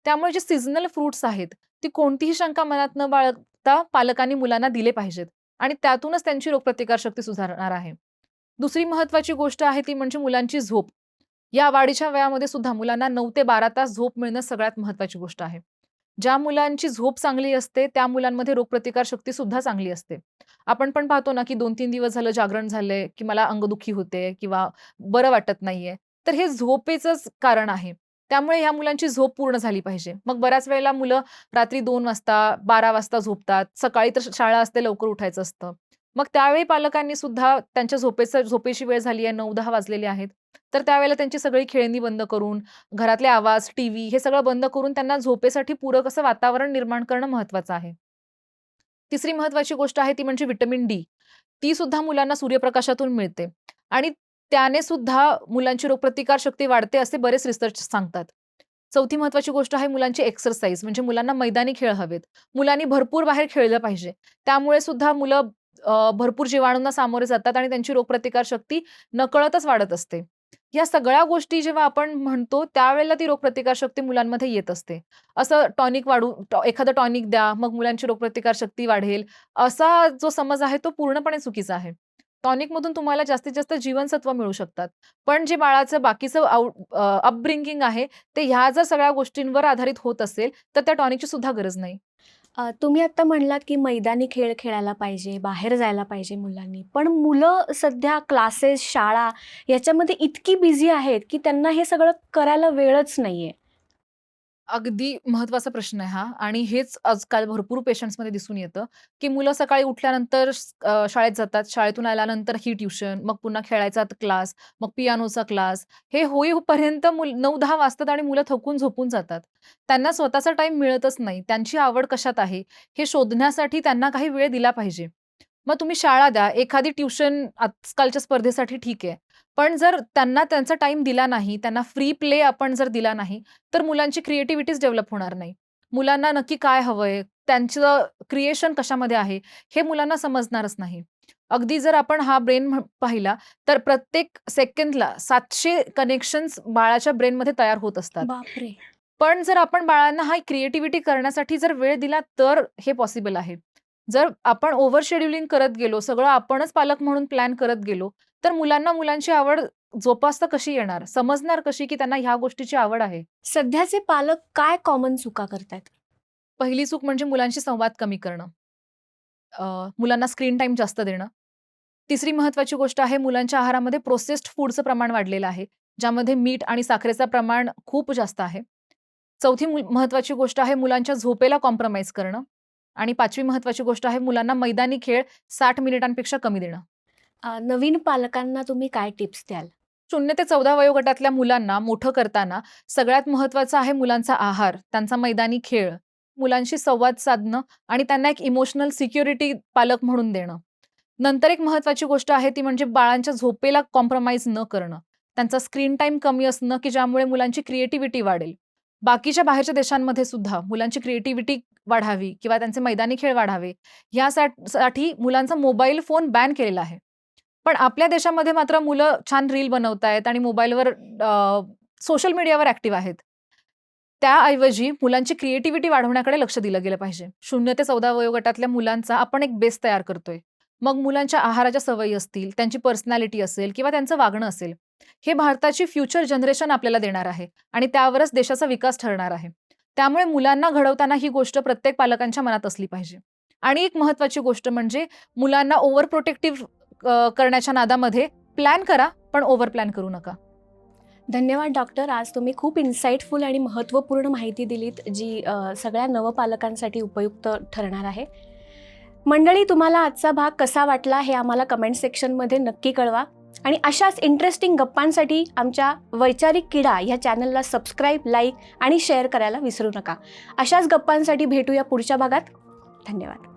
त्यामुळे जे सीझनल फ्रुट्स आहेत, ती कोणतीही शंका मनात न बाळगता पालकांनी मुलांना दिले पाहिजेत आणि त्यातूनच त्यांची रोगप्रतिकारशक्ती सुधारणार आहे. दुसरी महत्त्वाची गोष्ट आहे ती म्हणजे मुलांची झोप. या वाढीच्या वयामध्ये सुद्धा मुलांना 9 ते 12 तास झोप मिळणं सगळ्यात महत्त्वाची गोष्ट आहे. ज्या मुलांची झोप चांगली असते, त्या मुलांमध्ये रोगप्रतिकारशक्ती सुद्धा चांगली असते. आपण पण पाहतो ना, की 2-3 दिवस झालं जागरण झालंय, की मला अंगदुखी होते किंवा बरं वाटत नाहीये. तर हे झोपेचंच कारण आहे. त्यामुळे ह्या मुलांची झोप पूर्ण झाली पाहिजे. मग बऱ्याच वेळेला मुलं रात्री 2 वाजता, 12 वाजता झोपतात. सकाळी तर शाळा असते, लवकर उठायचं असतं. मग त्यावेळी पालकांनी सुद्धा त्यांच्या झोपेची वेळ झाली आहे, 9-10 वाजलेले आहेत. तर त्यावेळेला त्यांची सगळी खेळणी बंद करून, घरातले आवाज, टीव्ही हे सगळं बंद करून त्यांना झोपेसाठी पूरक असं वातावरण निर्माण करणं महत्त्वाचं आहे. तिसरी महत्त्वाची गोष्ट आहे ती म्हणजे व्हिटॅमिन डी. ती सुद्धा मुलांना सूर्यप्रकाशातून मिळते आणि त्याने सुद्धा मुलांची रोगप्रतिकार शक्ती वाढते असे बरेच रिसर्च सांगतात. चौथी महत्त्वाची गोष्ट आहे मुलांची एक्सरसाइज म्हणजे मुलांना मैदानी खेळ हवेत. मुलांनी भरपूर बाहेर खेळलं पाहिजे. त्यामुळे सुद्धा मुलं भरपूर जीवाणूंना सामोरे जातात आणि त्यांची रोगप्रतिकार शक्ती नकळतच वाढत असते. या सगळ्या गोष्टी जेव्हा आपण म्हणतो त्यावेळेला ती रोगप्रतिकार शक्ती मुलांमध्ये येत असते. असं एखादं टॉनिक द्या, मग मुलांची रोगप्रतिकार शक्ती वाढेल, असा जो समज आहे तो पूर्णपणे चुकीचा आहे. टॉनिकमधून तुम्हाला जास्तीत जास्त जीवनसत्व मिळू शकतात. पण जे बाळाचं बाकीचं अपब्रिंगिंग आहे, ते ह्या जर सगळ्या गोष्टींवर आधारित होत असेल, तर त्या टॉनिकची सुद्धा गरज नाही. तुम्ही आत्ता म्हणलात की मैदानी खेळ खेळायला पाहिजे, बाहेर जायला पाहिजे मुलांनी. पण मुलं सध्या क्लासेस, शाळा याच्यामध्ये इतकी बिझी आहेत की त्यांना हे सगळं करायला वेळच नाहीये. अगदी महत्त्वाचा प्रश्न आहे हा आणि हेच आजकाल भरपूर पेशंट्समध्ये दिसून येतं, की मुलं सकाळी उठल्यानंतर शाळेत जातात. शाळेतून आल्यानंतर ही ट्युशन, मग पुन्हा खेळायचा क्लास, मग पियानोचा क्लास. हे होईपर्यंत 9-10 वाजतात आणि मुलं थकून झोपून जातात. त्यांना स्वतःचा टाईम मिळतच नाही. त्यांची आवड कशात आहे, हे शोधण्यासाठी त्यांना काही वेळ दिला पाहिजे. मग तुम्ही शाळा द्या, एखादी ट्युशन आजकालच्या स्पर्धेसाठी ठीक आहे. पण जर त्यांना त्यांचा टाईम दिला नाही, त्यांना फ्री प्ले आपण जर दिला नाही, तर मुलांची क्रिएटिव्हिटीच डेव्हलप होणार नाही. मुलांना नक्की काय हवंय, त्यांचं क्रिएशन कशामध्ये आहे, हे मुलांना समजणारच नाही. अगदी जर आपण हा ब्रेन पाहिला, तर प्रत्येक सेकंदला 700 कनेक्शन्स बाळाच्या ब्रेनमध्ये तयार होत असतात. बापरे! पण जर आपण बाळांना हा क्रिएटिव्हिटी करण्यासाठी जर वेळ दिला, तर हे पॉसिबल आहे. जर आपण ओव्हर शेड्यूलिंग करत गेलो, सगळं आपणच पालक म्हणून प्लॅन करत गेलो, तर मुलांना मुलांची आवड जोपासता कशी येणार? समजणार कशी की त्यांना ह्या गोष्टीची आवड आहे? सध्याचे पालक काय कॉमन चुका करतायत? पहिली चूक म्हणजे मुलांशी संवाद कमी करणं. मुलांना स्क्रीन टाईम जास्त देणं. तिसरी महत्त्वाची गोष्ट आहे मुलांच्या आहारामध्ये प्रोसेस्ड फूडचं प्रमाण वाढलेलं आहे, ज्यामध्ये मीठ आणि साखरेचं प्रमाण खूप जास्त आहे. चौथी महत्त्वाची गोष्ट आहे मुलांच्या झोपेला कॉम्प्रोमाईज करणं आणि 5वी महत्त्वाची गोष्ट आहे मुलांना मैदानी खेळ 60 मिनिटांपेक्षा कमी देणं. नवीन पालकांना तुम्ही काय टिप्स द्याल? 0 ते 14 वयोगटातल्या मुलांना मोठं करताना सगळ्यात महत्त्वाचं आहे मुलांचा आहार, त्यांचा मैदानी खेळ, मुलांशी संवाद साधणं आणि त्यांना एक इमोशनल सिक्युरिटी पालक म्हणून देणं. नंतर एक महत्त्वाची गोष्ट आहे ती म्हणजे बाळांच्या झोपेला कॉम्प्रोमाईज न करणं. त्यांचा स्क्रीन टाईम कमी असणं, की ज्यामुळे मुलांची क्रिएटिव्हिटी वाढेल. बाकीच्या बाहेरच्या देशांमध्ये सुद्धा मुलांची क्रिएटिव्हिटी वाढावी किंवा त्यांचे मैदानी खेळ वाढावे, साठी मुलांचा मोबाईल फोन बॅन केलेला आहे. पण आपल्या देशामध्ये मात्र मुलं छान रील बनवतायत आणि मोबाईलवर सोशल मीडियावर ॲक्टिव्ह आहेत. त्याऐवजी मुलांची क्रिएटिव्हिटी वाढवण्याकडे लक्ष दिलं गेलं पाहिजे. 0 ते 14 वयोगटातल्या मुलांचा आपण एक बेस तयार करतोय. मग मुलांच्या आहाराच्या सवयी असतील, त्यांची पर्सनॅलिटी असेल किंवा त्यांचं वागणं असेल. हे भारताची फ्युचर जनरेशन आपल्याला देणार आहे आणि त्यावरच देशाचा विकास ठरणार आहे. त्यामुळे मुलांना घडवताना ही गोष्ट प्रत्येक पालकांच्या मनात असली पाहिजे. आणि एक महत्त्वाची गोष्ट म्हणजे मुलांना ओव्हर प्रोटेक्टिव्ह करण्याच्या नादामध्ये प्लॅन करा, पण ओव्हर प्लॅन करू नका. धन्यवाद डॉक्टर. आज तुम्ही खूप इन्साइटफुल आणि महत्त्वपूर्ण माहिती दिलीत, जी सगळ्या नवपालकांसाठी उपयुक्त ठरणार आहे. मंडळी, तुम्हाला आजचा भाग कसा वाटला हे आम्हाला कमेंट सेक्शनमध्ये नक्की कळवा आणि अशाच इंटरेस्टिंग गप्पांसाठी आमच्या वैचारिक किडा ह्या चॅनलला सबस्क्राईब, लाईक आणि शेअर करायला विसरू नका. अशाच गप्पांसाठी भेटूया पुढच्या भागात. धन्यवाद.